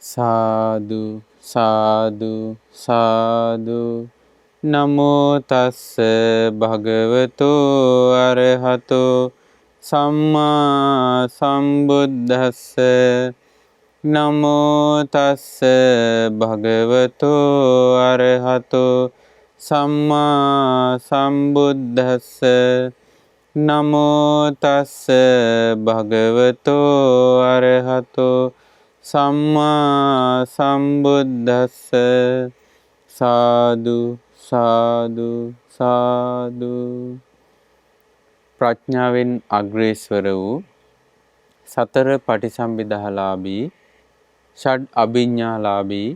සාදු සාදු සාදු නමෝ තස්ස භගවතු අරහතෝ සම්මා සම්බුද්දස්ස නමෝ තස්ස භගවතු අරහතෝ සම්මා සම්බුද්දස්ස නමෝ තස්ස භගවතු අරහතෝ සම්මා සම්බුද්දස්ස. සාදු සාදු සාදු. ප්‍රඥාවෙන් අග්‍රේස්වර වූ සතර පටිසම්භිදාලාභී ෂඩ් අභිඥාලාභී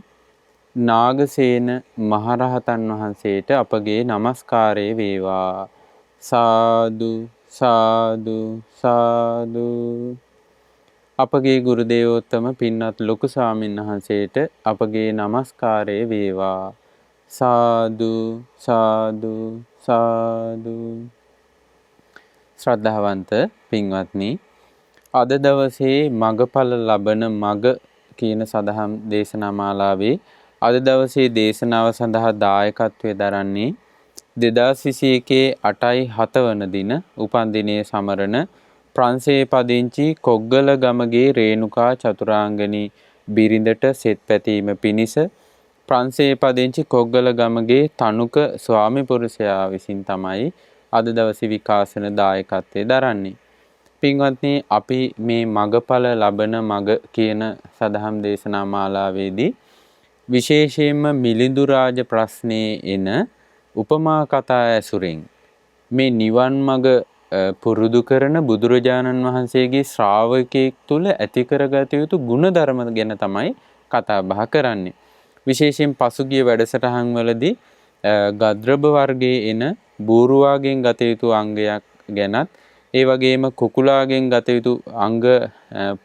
නාගසේන මහරහතන් වහන්සේට අපගේ නමස්කාරය වේවා. සාදු සාදු සාදු. අපගේ ගුරු දේවෝත්තම පින්වත් ලොකු ස්වාමීන් වහන්සේට අපගේ නමස්කාරය වේවා. සාදු සාදු සාදු. ශ්‍රද්ධාවන්ත පින්වත්නි, අද දවසේ මගඵල ලබන මග කියන සදහම් දේශනා මාලාවේ අද දවසේ දේශනාව සඳහා දායකත්වයේ දරන්නේ 2021 8/7 වන දින උපන් දිනයේ සමරන ප්‍රංශයේ පදිංචි කොග්ගල ගමගේ රේණුකා චතුරාංගනී බිරිඳට සෙත් පැතීම පිණිස ප්‍රංශයේ පදිංචි කොග්ගල ගමගේ තනුක ස්වාමි පුරුෂයා විසින් තමයි අද දවසේ විකාශන දායකත්වයේ දරන්නේ. පින්වත්නි, අපි මේ මගඵල ලබන මග කියන සදහම් දේශනා මාලාවේදී විශේෂයෙන්ම මිලිඳු රාජ ප්‍රශ්නයේ එන උපමා කතා ඇසුරින් මේ නිවන් මඟ පුරුදු කරන බුදුරජාණන් වහන්සේගේ ශ්‍රාවකයෙක් තුළ ඇති කරගත යුතු ගුණධර්ම ගැන තමයි කතා බහ කරන්නේ. විශේෂයෙන් පසුගිය වැඩසටහන් වලදී ගද්‍රබ වර්ගයේ එන බූරුවාගෙන් ගත යුතු අංගයක් ගැනත්, ඒ වගේම කුකුලාගෙන් ගත යුතු අංග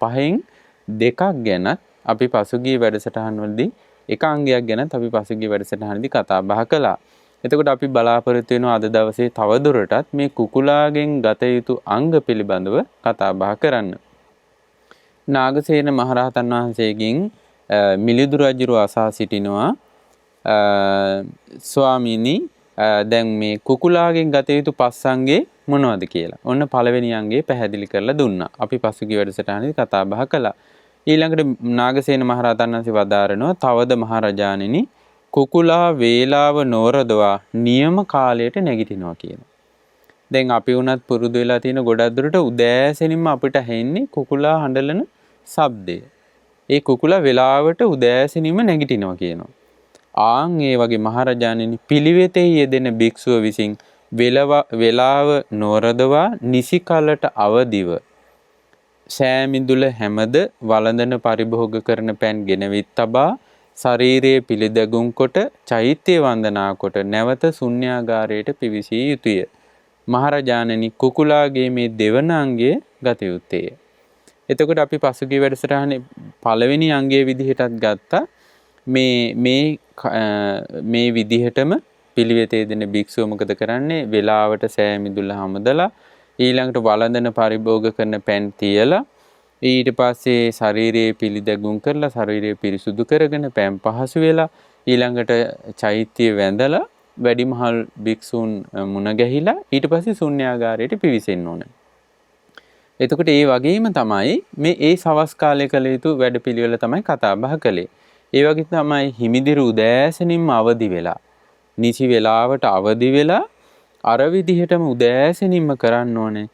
5න් 2ක් ගැනත් අපි පසුගිය වැඩසටහන් වලදී එක අංගයක් ගැනත් අපි පසුගිය වැඩසටහනදී කතා බහ කළා. එතකොට අපි බලාපොරොත්තු වෙනවා අද දවසේ තවදුරටත් මේ කුකුලාගෙන් ගත යුතු අංග පිළිබඳව කතා බහ කරන්න. නාගසේන මහරහතන් වහන්සේගෙන් මිලිඳු රජුව අසා සිටිනවා, ස්වාමීනි, දැන් මේ කුකුලාගෙන් ගත යුතු 5 අංගේ මොනවද කියලා. ඔන්න පළවෙනි අංගේ පැහැදිලි කරලා දුන්නා. අපි පසුගිය වැඩසටහනේදී කතා බහ කළා. ඊළඟට නාගසේන මහරහතන් වහන්සේ වදාරනවා, තවද මහරජාණෙනි, කුකුලා වේලාව නොරදවා නියම කාලයට නැගිටිනවා කියනවා. දැන් අපි වුණත් පුරුදු වෙලා තියෙන ගොඩක් දුරට උදෑසනින්ම අපිට ඇහෙන්නේ කුකුලා හඬලන ශබ්දය. ඒ කුකුලා වේලාවට උදෑසනින්ම නැගිටිනවා කියනවා. ආන් ඒ වගේ මහරජාණෙනි, පිළිවෙතේ යෙදෙන භික්ෂුව විසින් වේලාව නොරදවා නිසි කලට අවදිව සෑමිදුල හැමද වළඳන පරිභෝග කරන පෑන් ගෙනවිත් තබා ශරීරයේ පිළිදැගුම් කොට චෛත්‍ය වන්දනා කොට නැවත ශුන්‍යාගාරයට පිවිසිය යුතුය. මහරජාණෙනි, කුකුලාගේ මේ දෙවන අංගය ගත යුත්තේය. එතකොට අපි පසුගිය වැඩසටහනේ පළවෙනි අංගයේ විදිහටත් ගත්තා. මේ විදිහටම පිළිවෙතේ දෙන භික්ෂුව මොකද කරන්නේ? වෙලාවට සෑමිදුල හමුදලා ඊළඟට වළඳන පරිභෝග කරන පෑන් තියලා ඊට පස්සේ ශරීරයේ පිළිදැගුම් කරලා ශරීරය පිරිසුදු කරගෙන පෑන් පහසු වෙලා ඊළඟට චෛත්‍ය වැඳලා වැඩිමහල් භික්ෂූන් මුණ ගැහිලා ඊට පස්සේ ශුන්‍යාගාරයට පිවිසෙන්න ඕන. එතකොට ඒ වගේම තමයි මේ සවස් කාලයේ කළ යුතු වැඩපිළිවෙල තමයි කතා බහ කළේ. ඒ වගේ තමයි හිමිදිරි උදෑසනින්ම අවදි වෙලා නිසි වෙලාවට අවදි වෙලා අර විදිහටම උදෑසනින්ම කරන්න ඕනේ.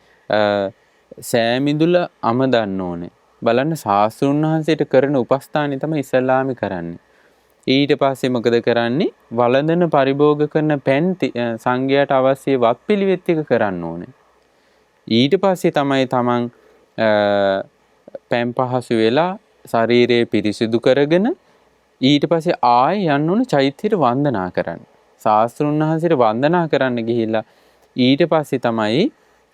සෑමිදුල අමදන්න ඕනේ. බලන්න, ශාස්ත්‍රඥ වහන්සේට කරන උපස්ථානය තමයි ඉස්ලාමි කරන්නේ. ඊට පස්සේ මොකද කරන්නේ? වළඳන පරිභෝග කරන පෑන් සංඝයාට අවශ්‍ය වත්පිළිවෙත් ටික කරන්න ඕනේ. ඊට පස්සේ තමයි තමන් පෑන් පහසු වෙලා ශරීරය පිරිසිදු කරගෙන ඊට පස්සේ ආයෙ යන්න ඕනේ චෛත්‍යයට වන්දනා කරන්න. ශාස්ත්‍රඥ වහන්සේට වන්දනා කරන්න ගිහිල්ලා ඊට පස්සේ තමයි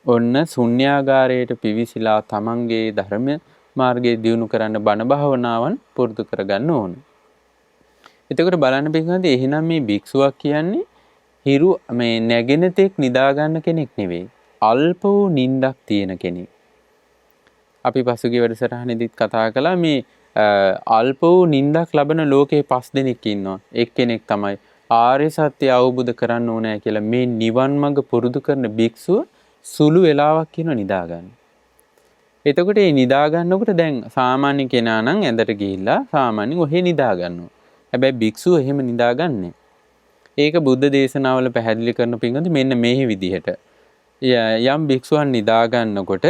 ඔන්න ශුන්‍යාගාරයට පිවිසිලා තමන්ගේ ධර්ම මාර්ගයේ දියුණු කරන්න බණ භාවනාවන් පුරුදු කරගන්න ඕන. එතකොට බලන්න පිටුනදී එහෙනම් මේ භික්ෂුවක් කියන්නේ හිරු මේ නැගෙන තෙක් නිදා ගන්න කෙනෙක් නෙවෙයි. අල්ප වූ නිින්දක් තියෙන කෙනෙක්. අපි පසුගිය වැඩසටහනේදීත් කතා කළා මේ අල්ප වූ නින්දක් ලබන ලෝකේ 5 දෙනෙක් ඉන්නවා. එක්කෙනෙක් තමයි ආර්ය සත්‍ය අවබෝධ කරන්න ඕනෑ කියලා මේ නිවන් මඟ පුරුදු කරන භික්ෂුව සුළු වෙලාවක් කියන නිදා ගන්න. එතකොට මේ නිදා ගන්නකොට දැන් සාමාන්‍ය කෙනා නම් ඇඳට ගිහිල්ලා සාමාන්‍යයෙන් ඔහෙ නිදා ගන්නවා. හැබැයි භික්ෂුව එහෙම නිදාගන්නේ. ඒක බුද්ධ දේශනාවල පැහැදිලි කරන පින්වතුනි මෙන්න මේ විදිහට. යම් භික්ෂුවන් නිදා ගන්නකොට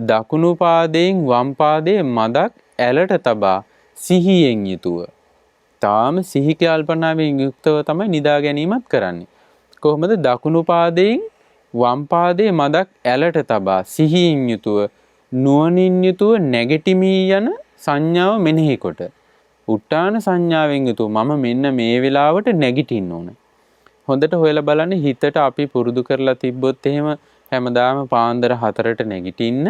දකුණු පාදයෙන් වම් පාදයේ මදක් ඇලට තබා සිහියෙන් යුතුව තාම සිහි කල්පනාවෙන් යුක්තව තමයි නිදා ගැනීමත් කරන්නේ. කොහොමද? දකුණු පාදයෙන් වම් පාදයේ මදක් ඇලට තබා සිහියෙන් යුතුව නුවණින් යුතුව නැගිටිමී යන සංඥාව මෙනෙහි කොට උට්ටාන සංඥාවෙන් යුතුව මම මෙන්න මේ වෙලාවට නැගිටින්න ඕන. හොඳට හොයලා බලන්න හිතට අපි පුරුදු කරලා තිබ්බොත් එහෙම හැමදාම පාන්දර 4ට නැගිටින්න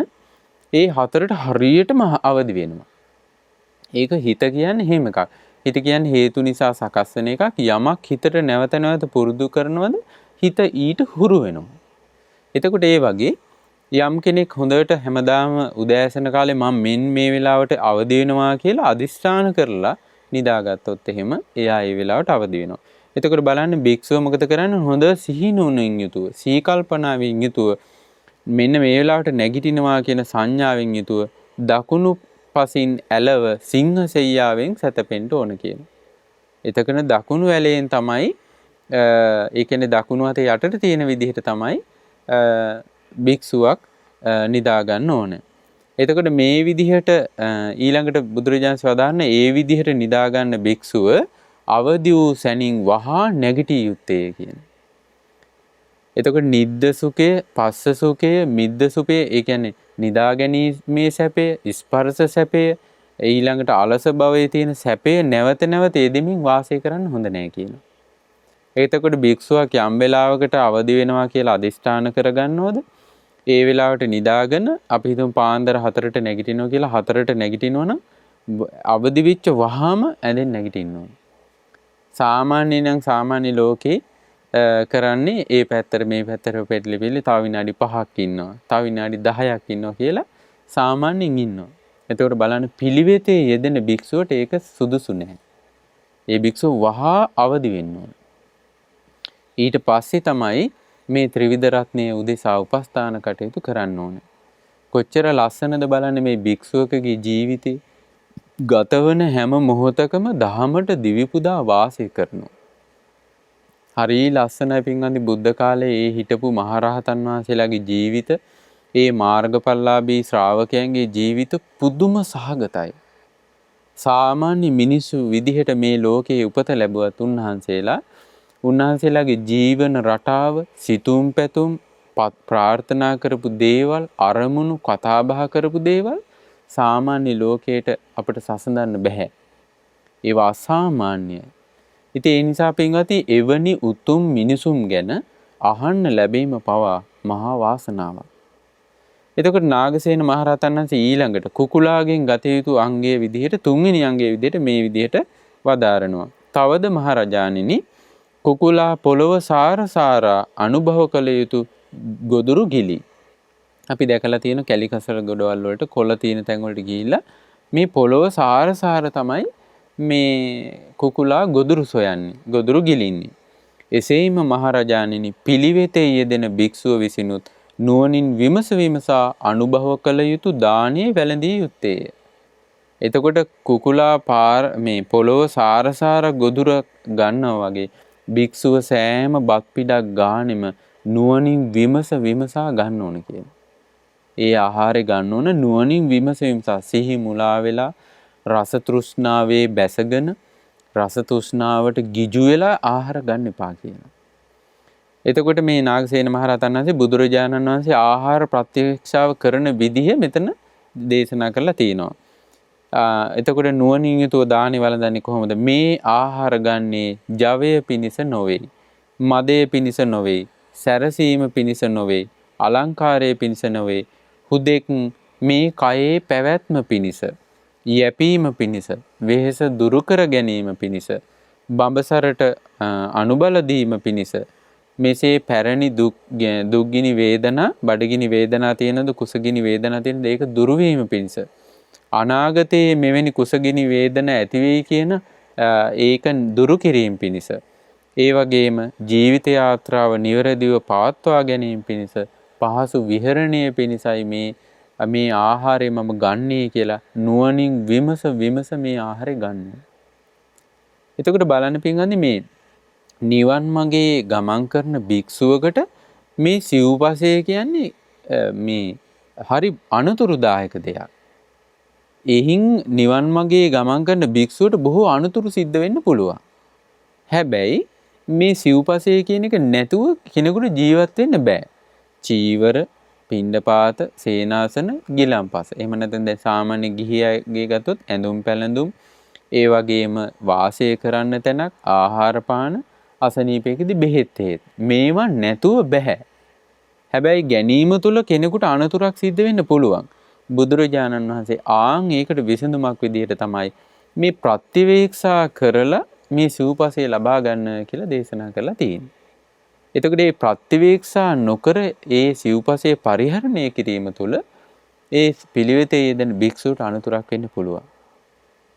ඒ 4ට හරියටම අවදි වෙනවා. ඒක හිත කියන්නේ එහෙම එකක්. හිත කියන්නේ හේතු නිසා සකස් වෙන එකක්. යමක් හිතට නැවත නැවත පුරුදු කරනවද හිත ඊට හුරු වෙනවා. එතකොට ඒ වගේ යම් කෙනෙක් හොඳට හැමදාම උදෑසන කාලේ මම මේ වෙලාවට අවදි වෙනවා කියලා අදිස්ථාන කරලා නිදාගත්තොත් එහෙම එයා ඒ වෙලාවට අවදි වෙනවා. එතකොට බලන්න භික්ෂුව මොකද කරන්නේ? හොඳ සිහිනුවණින් යුතුව, සීකල්පනාවෙන් යුතුව මෙන්න මේ වෙලාවට නැගිටිනවා කියන සංඥාවෙන් යුතුව දකුණු පසින් ඇලව සිංහ සෙයියාවෙන් සැතපෙන්න ඕන කියනවා. එතකන දකුණු ඇලයෙන් තමයි ඒ කියන්නේ දකුණු අතේ යටට තියෙන විදිහට තමයි භික්ෂුවක් නිදා ගන්න ඕන. එතකොට මේ විදිහට ඊළඟට බුදුරජාණන් වදාන්නේ ඒ විදිහට නිදා ගන්න භික්ෂුව අවදි වූ සැනින් වහා නැගිටිය යුත්තේ කියන. එතකොට නිද්ද සුඛය, පස්ස සුඛය, මිද්ද සුඛය, ඒ කියන්නේ නිදා ගැනීමේ සැපය, ස්පර්ශ සැපය, ඊළඟට අලස භවයේ තියෙන සැපය නැවත නැවත එදෙමින් වාසය කරන්න හොඳ නැහැ කියනවා. එතකොට භික්ෂුවක් යම් වෙලාවකට අවදි වෙනවා කියලා අදිෂ්ඨාන කරගන්නවද? ඒ වෙලාවට නිදාගෙන අපි හිතමු පාන්දර 4ට නැගිටිනවා කියලා 4ට නැගිටිනවා නම් අවදි වෙච්ච වහාම ඇඳෙන් නැගිටින්න ඕනේ. සාමාන්‍ය ලෝකේ කරන්නේ ඒ පැත්තට මේ පැත්තට පෙරලි තව විනාඩි 5ක් ඉන්නවා. තව විනාඩි 10ක් ඉන්නවා කියලා සාමාන්‍යයෙන් ඉන්නවා. එතකොට බලන්න පිළිවෙතේ යෙදෙන භික්ෂුවට ඒක සුදුසු නැහැ. ඒ භික්ෂුව වහා අවදි වෙන්න ඕනේ. ඊට පස්සේ තමයි මේ ත්‍රිවිධ රත්නයේ උදෙසා උපස්ථාන කටයුතු කරන්න ඕනේ. කොච්චර ලස්සනද බලන්න මේ භික්ෂුවකගේ ජීවිතේ ගතවන හැම මොහොතකම දහමට දිවිපුදා වාසය කරනවා. හරි ලස්සනයි පින්වන්දි බුද්ධ කාලේ ඒ හිටපු මහරහතන් වහන්සේලාගේ ජීවිත, ඒ මාර්ගඵලලාභී ශ්‍රාවකයන්ගේ ජීවිත පුදුම සහගතයි. සාමාන්‍ය මිනිස්සු විදිහට මේ ලෝකේ උපත ලැබුවත් උන්වහන්සේලාගේ ජීවන රටාව, සිතුම් පැතුම්, ප්‍රාර්ථනා කරපු දේවල්, අරමුණු, කතා බහ කරපු දේවල් සාමාන්‍ය ලෝකයට අපිට සසඳන්න බෑ. ඒවා අසාමාන්‍යයි. ඉතින් ඒ නිසා පින්වත්නි එවැනි උතුම් මිනිසුන් ගැන අහන්න ලැබීම පවා මහා වාසනාවක්. එතකොට නාගසේන මහරහතන් වහන්සේ ඊළඟට කුකුලාගෙන් ගත යුතු අංගයේ විදිහට තුන්වෙනි අංගයේ විදිහට මේ විදිහට වදාරනවා. තවද මහරජාණෙනි කුකුලා පොළව සාරා අනුභව කළ යුතු ගොදුරු ගිලි. අපි දැකලා තියෙන කැලිකසල ගොඩවල් වලට කොළ තියෙන තැන් වලට ගිහිල්ලා මේ පොළව සාර තමයි මේ කුකුලා ගොදුරු සොයන්නේ, ගොදුරු ගිලින්නේ. එසේම මහරජාණෙනි පිළිවෙතේ යෙදෙන භික්ෂුව විසිනුත් නුවණින් විමසා අනුභව කළ යුතු දානීය වැළඳිය යුත්තේය. එතකොට කුකුලා මේ පොළව සාර ගොදුර ගන්නවා වගේ භික්ෂුව සෑම බත් පිටක් ගානෙම නුවණින් විමසා ගන්න ඕන කියන. ඒ ආහාරය ගන්න ඕන නුවණින් විමසා සිහි මුලා වෙලා රස තෘෂ්ණාවේ බැසගෙන රස තෘෂ්ණාවට ගිජු වෙලා ආහාර ගන්න එපා කියනවා. එතකොට මේ නාගසේන මහරහතන් වහන්සේ බුදුරජාණන් වහන්සේ ආහාර ප්‍රත්‍යක්ෂාව කරන විදිහ මෙතන දේශනා කරලා තියෙනවා. එතකොට නුවණින් යුතුව දානි වළඳන්නේ කොහොමද? මේ ආහාර ගන්නේ ජවය පිණිස නොවේ, මදය පිණිස නොවේ, සැරසීම පිණිස නොවේ, අලංකාරයේ පිණිස නොවේ, හුදෙක් මේ කයේ පැවැත්ම පිණිස, යැපීම පිණිස, වෙහෙස දුරු කර ගැනීම පිණිස, බඹසරට අනුබල දීම පිණිස, මෙසේ පැරණි දුක්ගිනි වේදනා, බඩගිනි වේදනා තියෙනද, කුසගිනි වේදනා තියෙනද ඒක දුරු වීම පිණිස, අනාගතයේ මෙවැනි කුසගිනි වේදන ඇති වෙයි කියන ඒක දුරු කිරීම පිණිස, ඒ වගේම ජීවිත යාත්‍රාව නිවැරදිව පවත්වා ගැනීම පිණිස, පහසු විහරණය පිණිසයි මේ ආහාරය මම ගන්නේ කියලා නුවණින් විමස මේ ආහාරය ගන්න. එතකොට බලන්න පින්වත්නි, මේ නිවන් මාගේ ගමන් කරන භික්ෂුවකට මේ සිව්පසය කියන්නේ මේ හරි අනතුරුදායක දෙයක්. එහින් නිවන් මාගේ ගමන් කරන භික්ෂුවට බොහෝ අනතුරු සිද්ධ වෙන්න පුළුවන්. හැබැයි මේ සිව්පසය කියන එක නැතුව කෙනෙකුට ජීවත් වෙන්න බෑ. චීවර, පිණ්ඩපාත, සේනාසන, ගිලන්පස. එහෙම නැත්නම් දැන් සාමාන්‍ය ගිහියගේ ගත්තොත් ඇඳුම් පැළඳුම්, ඒ වගේම වාසය කරන්න තැනක්, ආහාර පාන, අසනීපයකදී බෙහෙත් හේත්. මේවා නැතුව බෑ. හැබැයි ගැනීම තුළ කෙනෙකුට අනතුරක් සිද්ධ වෙන්න පුළුවන්. බුදුරජාණන් වහන්සේ ඒකට විසඳුමක් විදිහට තමයි මේ ප්‍රතිවේක්ෂා කරලා මේ සිව්පසය ලබා ගන්න කියලා දේශනා කරලා තියෙන්නේ. එතකොට මේ ප්‍රතිවේක්ෂා නොකර ඒ සිව්පසය පරිහරණය කිරීම තුළ ඒ පිළිවෙතේ යෙදෙන භික්ෂුවට අනතුරක් වෙන්න පුළුවන්.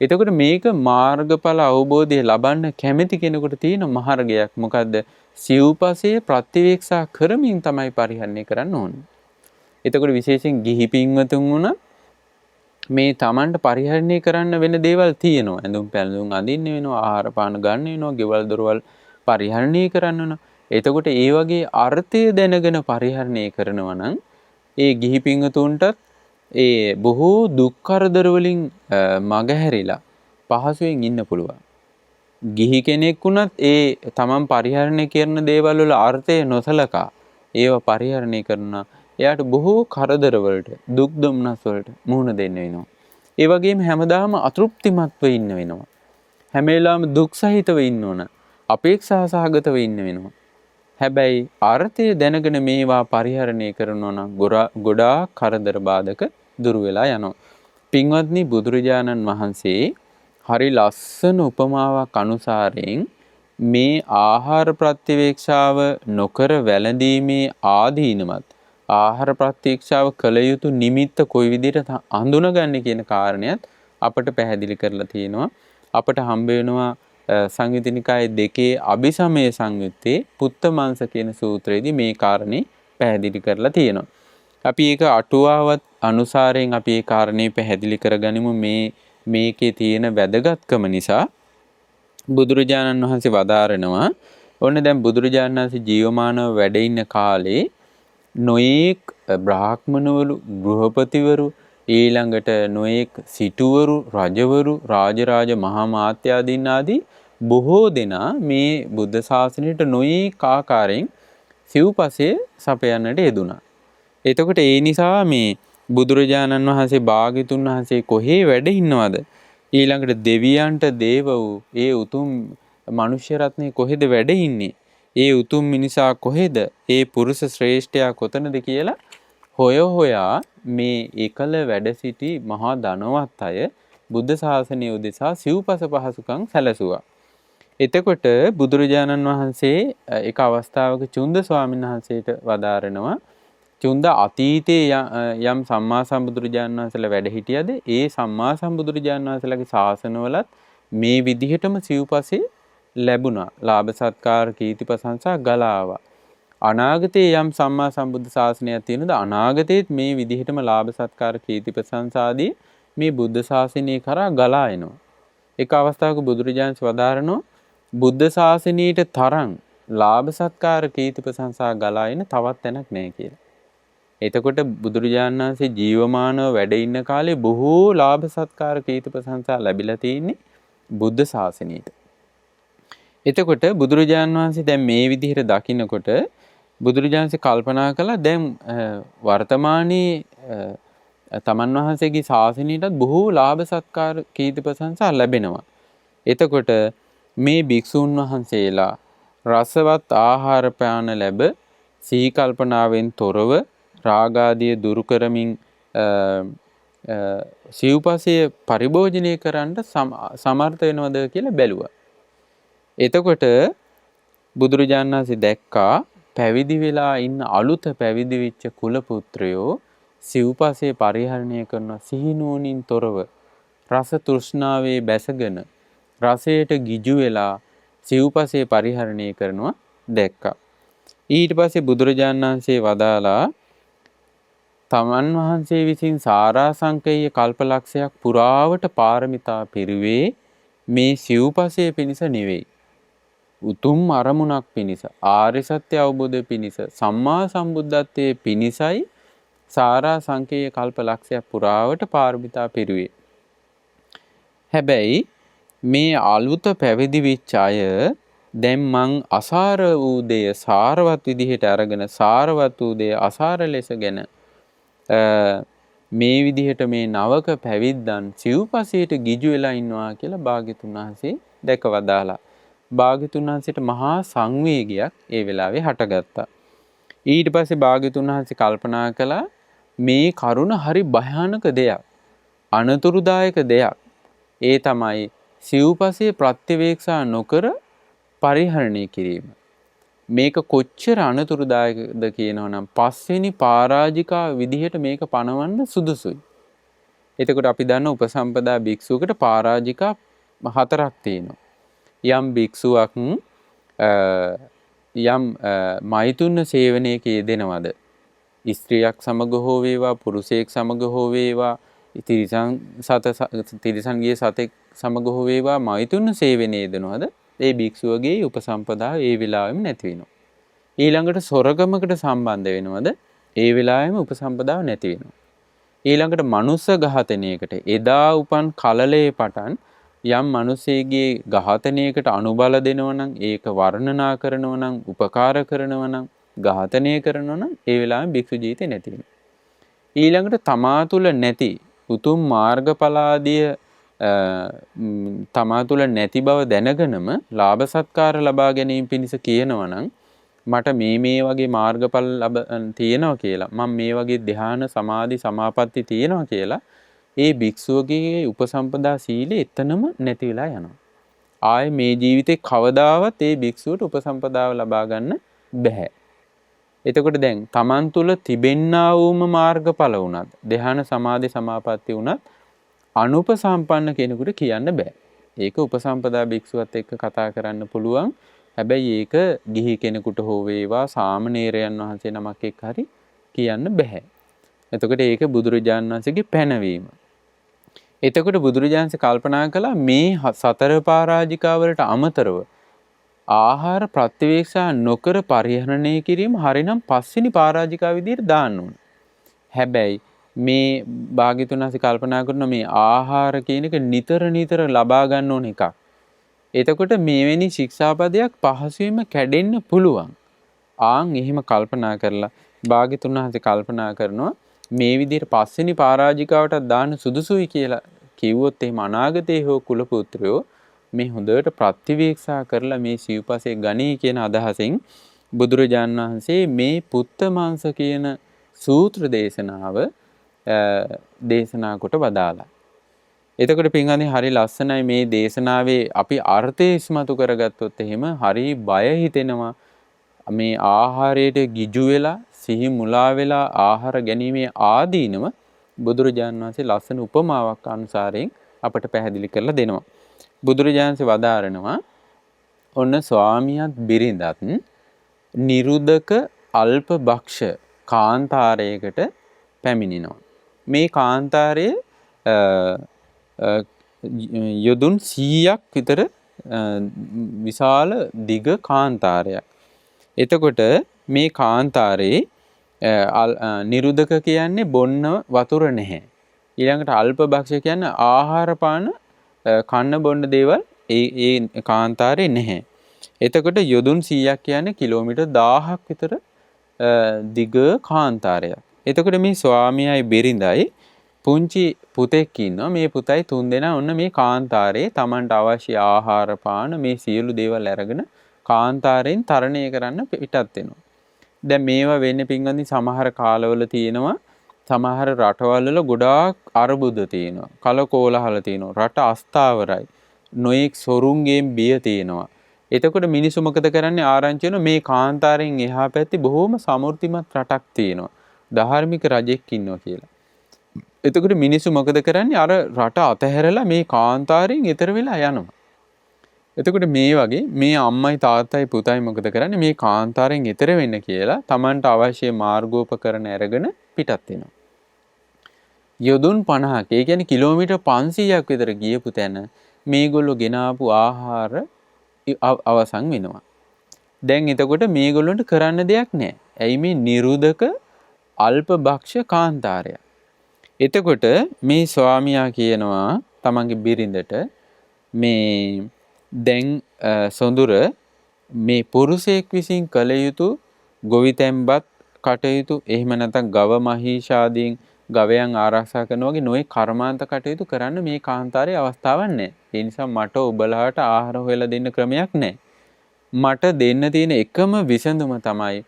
එතකොට මේක මාර්ගඵල අවබෝධය ලබන්න කැමති කෙනෙකුට තියෙන මාර්ගයක්. මොකද්ද? සිව්පසය ප්‍රතිවේක්ෂා කරමින් තමයි පරිහරණය කරන්න ඕනේ. එතකොට විශේෂයෙන් ගිහි පින්වතුන් වුණා මේ Tamanට පරිහරණය කරන්න වෙන දේවල් තියෙනවා. ඇඳුම් පැළඳුම් අඳින්න වෙනවා, ආහාර පාන ගන්න වෙනවා, ගෙවල් දොරවල් පරිහරණය කරන්න වෙනවා. එතකොට ඒ වගේ අර්ථය දැනගෙන පරිහරණය කරනවා නම් ඒ ගිහි පින්වතුන්ටත් ඒ බොහෝ දුක් කරදර වලින් මගහැරිලා පහසුවෙන් ඉන්න පුළුවන්. ගිහි කෙනෙක් වුණත් ඒ Taman පරිහරණය කරන දේවල් වල අර්ථය නොසලකා ඒව පරිහරණය කරන එයාට බොහෝ කරදර වලට, දුක් දුම්නස් වලට මුහුණ දෙන්න වෙනවා. ඒ වගේම හැමදාම අතෘප්තිමත්ව ඉන්න වෙනවා. හැම වෙලාවෙම දුක් සහිතව ඉන්න ඕන. අපේක්ෂා සහගතව ඉන්න වෙනවා. හැබැයි අර්ථය දැනගෙන මේවා පරිහරණය කරනවා නම් ගොඩාක් කරදර බාධක දුරු වෙලා යනවා. පින්වත්නි, බුදුරජාණන් වහන්සේ හරි ලස්සන උපමාවක් අනුසාරයෙන් මේ ආහාර ප්‍රතිවේක්ෂාව නොකර වැළඳීමේ ආදීනවත්, ආහාර ප්‍රතිවේක්ෂාව කළ යුතු නිමිත්ත කොයි විදිහට හඳුනගන්නේ කියන කාරණයත් අපට පැහැදිලි කරලා තියෙනවා. අපට හම්බ වෙනවා සංයුත්ත නිකායේ 2 අபிසමය සංයුත්තේ පුත්තමංස කියන සූත්‍රයේදී මේ කාරණේ පැහැදිලි කරලා තියෙනවා. අපි ඒක අටුවාවත් අනුසාරයෙන් අපි මේ කාරණේ පැහැදිලි කරගනිමු. මේකේ තියෙන වැදගත්කම නිසා බුදුරජාණන් වහන්සේ වදාරනවා. ඔන්න දැන් බුදුරජාණන් වහන්සේ ජීවමානව වැඩ ඉන්න කාලේ නොයෙක් බ්‍රාහ්මණවරු, ගෘහපතිවරු, ඊළඟට නොයෙක් සිටුවරු, රජවරු, රාජරාජ මහා මාත්‍යාදීන් ආදී බොහෝ දෙනා මේ බුද්ධ ශාසනයට නොයෙක් ආකාරයෙන් සිව්පසය සපයන්නට යෙදුණා. එතකොට ඒ නිසා මේ බුදුරජාණන් වහන්සේ භාග්‍යතුන් වහන්සේ කොහේ වැඩ ඉන්නවද? ඊළඟට දෙවියන්ට දේව වූ ඒ උතුම් මනුෂ්‍ය රත්නේ කොහෙද වැඩ ඉන්නේ? ඒ උතුම් මිනිසා කොහෙද? ඒ පුරුෂ ශ්‍රේෂ්ඨයා කොතනද කියලා හොයා මේ එකල වැඩ සිටි මහා ධනවත් අය බුද්ධ ශාසනය උදෙසා සිව්පස පහසුකම් සැලසුවා. එතකොට බුදුරජාණන් වහන්සේ එක අවස්ථාවක චුන්ද ස්වාමීන් වහන්සේට වදාරනවා, චුන්ද අතීතයේ යම් සම්මා සම්බුදුරජාණන් වහන්සේලා වැඩ හිටියද ඒ සම්මා සම්බුදුරජාණන් වහන්සේලාගේ ශාසනවලත් මේ විදිහටම සිව්පසේ ලැබුණා. ලාභ සත්කාර කීර්ති ප්‍රශංසා ගලා ආවා. අනාගතයේ යම් සම්මා සම්බුද්ධ ශාසනයක් තියෙනද අනාගතයේත් මේ විදිහටම ලාභ සත්කාර කීර්ති ප්‍රශංසාදී මේ බුද්ධ ශාසනය කරා ගලා එනවා. එක අවස්ථාවක බුදුරජාණන් වදාරනවා බුද්ධ ශාසනයට තරම් ලාභ සත්කාර කීර්ති ප්‍රශංසා ගලා එන තවත් තැනක් නැහැ කියලා. එතකොට බුදුරජාණන් වහන්සේ ජීවමානව වැඩ ඉන්න කාලේ බොහෝ ලාභ සත්කාර කීර්ති ප්‍රශංසා ලැබිලා තියෙන්නේ බුද්ධ ශාසනයට. එතකොට බුදුරජාණන් වහන්සේ දැන් මේ විදිහට දකින්නකොට බුදුරජාණන් වහන්සේ කල්පනා කළා දැන් වර්තමානයේ තමන් වහන්සේගේ ශාසනයටත් බොහෝ ලාභ සත්කාර කීර්ති ප්‍රශංසා ලැබෙනවා. එතකොට මේ භික්ෂුන් වහන්සේලා රසවත් ආහාර පාන ලැබ සිහි කල්පනාවෙන් තොරව රාගාදිය දුරු කරමින් සිව්පසය පරිභෝජනය කරන්න සමර්ථ වෙනවද කියලා බැලුවා. එතකොට බුදුරජාණන් වහන්සේ දැක්කා පැවිදි වෙලා ඉන්න අලුත පැවිදි වෙච්ච කුල පුත්‍රයෝ සිව්පසේ පරිහරණය කරන සිහිනුවණින් තොරව රස තෘෂ්ණාවේ බැසගෙන රසයට ගිජු වෙලා සිව්පසේ පරිහරණය කරනවා දැක්කා. ඊට පස්සේ බුදුරජාණන් වහන්සේ වදාලා තමන් වහන්සේ විසින් සාරාසංකේය කල්පලක්ෂයක් පුරාවට පාරමිතා පිරුවේ මේ සිව්පසය පිණිස නෙවෙයි. උතුම් අරමුණක් පිණිස, ආර්ය සත්‍ය අවබෝධය පිණිස, සම්මා සම්බුද්ධත්වයේ පිණිසයි සාරාසංකේය කල්පලක්ෂයක් පුරාවට පාරමිතා පිරුවේ. හැබැයි මේ අලුත පැවිදි වෙච්ච අය දැන් මං අසාර වූ දෙය සාරවත් විදිහට අරගෙන සාරවත් වූ දෙය අසාර ලෙසගෙන මේ විදිහට මේ නවක පැවිද්දන් සිව්පසයට ගිජු වෙලා ඉන්නවා කියලා භාග්‍යතුන් වහන්සේ දැකවදාලා. භාග්‍යතුන් වහන්සේට මහා සංවේගයක් ඒ වෙලාවේ හටගත්තා. ඊට පස්සේ භාග්‍යතුන් වහන්සේ කල්පනා කළා මේ කරුණ හරි භයානක දෙයක්. අනතුරුදායක දෙයක්. ඒ තමයි සිව්පසයේ ප්‍රත්‍යවේක්ෂා නොකර පරිහරණය කිරීම. මේක කොච්චර අනතුරුදායකද කියනවා නම් පස්වෙනි පරාජිකා විදිහට මේක පනවන්න සුදුසුයි. එතකොට අපි දන්න උපසම්පදා භික්ෂුවකට පරාජිකා 4ක් තියෙනවා. යම් භික්ෂුවක් යම් මෛතුන සේවනයක යෙදෙනවද? ස්ත්‍රියක් සමග හෝ වේවා පුරුෂයෙක් සමග හෝ වේවා තිරිසන්ගේ සතෙක් සමග හෝ වේවා මෛතුන සේවනයේ යෙදෙනවද? ඒ භික්ෂුවගේ උපසම්පදාව ඒ වෙලාවෙම නැති වෙනවා. ඊළඟට සොරගමකට සම්බන්ධ වෙනවද? ඒ වෙලාවෙම උපසම්පදාව නැති වෙනවා. ඊළඟට මනුස්ස ඝාතනයකට එදා උපන් කලලයේ පටන් යම් මිනිසෙගේ ඝාතනයකට අනුබල දෙනවා නම් ඒක වර්ණනා කරනවා නම් උපකාර කරනවා නම් ඝාතනය කරනවා නම් ඒ වෙලාවෙම භික්ෂු ජීවිතේ නැති වෙනවා. ඊළඟට තමා තුළ නැති උතුම් මාර්ගඵලාදිය තමා තුළ නැති බව දැනගෙනම ලාභ සත්කාර ලබා ගැනීම පිණිස කියනවා නම් මට මේ වගේ මාර්ගඵල තියෙනවා කියලා මම මේ වගේ ධ්‍යාන සමාධි සමාපatti තියෙනවා කියලා ඒ භික්ෂුවගේ උපසම්පදා සීලය එතනම නැති වෙලා යනවා. ආයේ මේ ජීවිතේ කවදාවත් ඒ භික්ෂුවට උපසම්පදාව ලබා ගන්න බැහැ. එතකොට දැන් තමන් තුළ තිබෙන්නා වූම මාර්ගඵල වුණත් ධ්‍යාන සමාධි සමාපatti වුණත් අනුපසම්පන්න කෙනෙකුට කියන්න බෑ. ඒක උපසම්පදා භික්ෂුවත් එක්ක කතා කරන්න පුළුවන්. හැබැයි ඒක ගිහි කෙනෙකුට හෝ වේවා සාමණේරයන් වහන්සේ නමක් එක්ක හරි කියන්න බෑ. එතකොට ඒක බුදුරජාණන් වහන්සේගේ පැනවීම. එතකොට බුදුරජාණන් වහන්සේ කල්පනා කළා මේ 4 පරාජිකාවලට අමතරව ආහාර ප්‍රතිවේක්ෂා නොකර පරිහරණය කිරීම හරිනම් 5 වෙනි පරාජිකාව විදිහට දාන්න ඕන. හැබැයි මේ භාග්‍යතුන් වහන්සේ කල්පනා කරන මේ ආහාර කියන එක නිතර ලබා ගන්න ඕන එකක්. එතකොට මේවැනි ශික්ෂාපදයක් පහසුවෙන්ම කැඩෙන්න පුළුවන්. එහෙම කල්පනා කරලා භාග්‍යතුන් වහන්සේ කල්පනා කරනවා මේ විදිහට 5 වෙනි පරාජිකාවට දාන්න සුදුසුයි කියලා කිව්වොත් එහෙම අනාගතයේ හෝ කුල පුත්‍රයෝ මේ හොඳට ප්‍රතිවේක්ෂා කරලා මේ සිව්පසේ ගණී කියන අදහසින් බුදුරජාණන් වහන්සේ මේ පුත්ත මාංශ කියන සූත්‍ර දේශනාව දේශනා කොට වදාලා. එතකොට පින්වත්නි හරි ලස්සනයි මේ දේශනාවේ අපි අර්ථය ඉස්මතු කරගත්තොත් එහෙම හරි බය හිතෙනවා. මේ ආහාරයට ගිජු වෙලා සිහි මුලා වෙලා ආහාර ගැනීමේ ආදීනව බුදුරජාණන් වහන්සේ ලස්සන උපමාවක් අනුසාරයෙන් අපට පැහැදිලි කරලා දෙනවා. බුදුරජාණන් වහන්සේ වදාරනවා ඔන්න ස්වාමියාත් බිරිඳත් නිරුදක අල්ප භක්ෂ කාන්තාරයකට පැමිණෙනවා. මේ කාන්තාරයේ යොදුන් 100ක් විතර විශාල දිග කාන්තාරයක්. එතකොට මේ කාන්තාරේ නිරුදක කියන්නේ බොන්න වතුර නැහැ. ඊළඟට අල්ප භක්ෂ කියන්නේ ආහාර පාන කන්න බොන්න දේවල් ඒ කාන්තාරේ නැහැ. එතකොට යොදුන් 100ක් කියන්නේ කිලෝමීටර් 1000ක් විතර දිග කාන්තාරයක්. එතකොට මේ ස්වාමියායි බිරිඳයි පුංචි පුතෙක් ඉන්නවා. මේ පුතයි 3 දෙනා ඔන්න මේ කාන්තාරේ Tamanට අවශ්‍ය ආහාර පාන මේ සියලු දේවල් අරගෙන කාන්තාරයෙන් තරණය කරන්න පිටත් වෙනවා. දැන් මේවා වෙන්නේ පින්වත්නි සමහර කාලවල තියෙනවා. සමහර රටවල් වල ගොඩාක් අර්බුද තියෙනවා. කලකෝලහල තියෙනවා. රට අස්ථාවරයි. නොඑක් සොරුන්ගෙන් බිය තියෙනවා. එතකොට මිනිස්සු මොකද කරන්නේ ආරංචි වෙන මේ කාන්තාරයෙන් එහා පැත්තේ බොහොම සමෘද්ධිමත් රටක් තියෙනවා. ධාර්මික රජෙක් ඉන්නවා කියලා. එතකොට මිනිස්සු මොකද කරන්නේ? අර රට අතහැරලා මේ කාන්තාරයෙන් ඈතර වෙලා යනවා. එතකොට මේ වගේ මේ අම්මයි තාත්තයි පුතයි මොකද කරන්නේ? මේ කාන්තාරයෙන් ඈතර වෙන්න කියලා Tamanට අවශ්‍ය මාර්ගෝපකරණ අරගෙන පිටත් වෙනවා. යොදුන් 50ක්, ඒ කියන්නේ කිලෝමීටර් 500ක් විතර ගියපු තැන මේගොල්ලෝ ගෙනාපු ආහාර අවසන් වෙනවා. දැන් එතකොට මේගොල්ලන්ට කරන්න දෙයක් නැහැ. ඇයි මේ නිරුදක අල්ප භක්ෂ කාන්තාරය. එතකොට මේ ස්වාමියා කියනවා තමන්ගේ බිරිඳට මේ දැන් සොඳුර මේ පුරුෂයෙක් විසින් කළ යුතු ගොවිතැන්පත් කටයුතු එහෙම නැත්නම් ගව මහීෂාදීන් ගවයන් ආරක්ෂා කරනවා වගේ නොයේ කර්මාන්ත කටයුතු කරන්න මේ කාන්තාරයේ අවස්ථාවක් නැහැ. ඒ නිසා මට ඔබලාට ආහාර හොයලා දෙන්න ක්‍රමයක් නැහැ. මට දෙන්න තියෙන එකම විසඳුම තමයි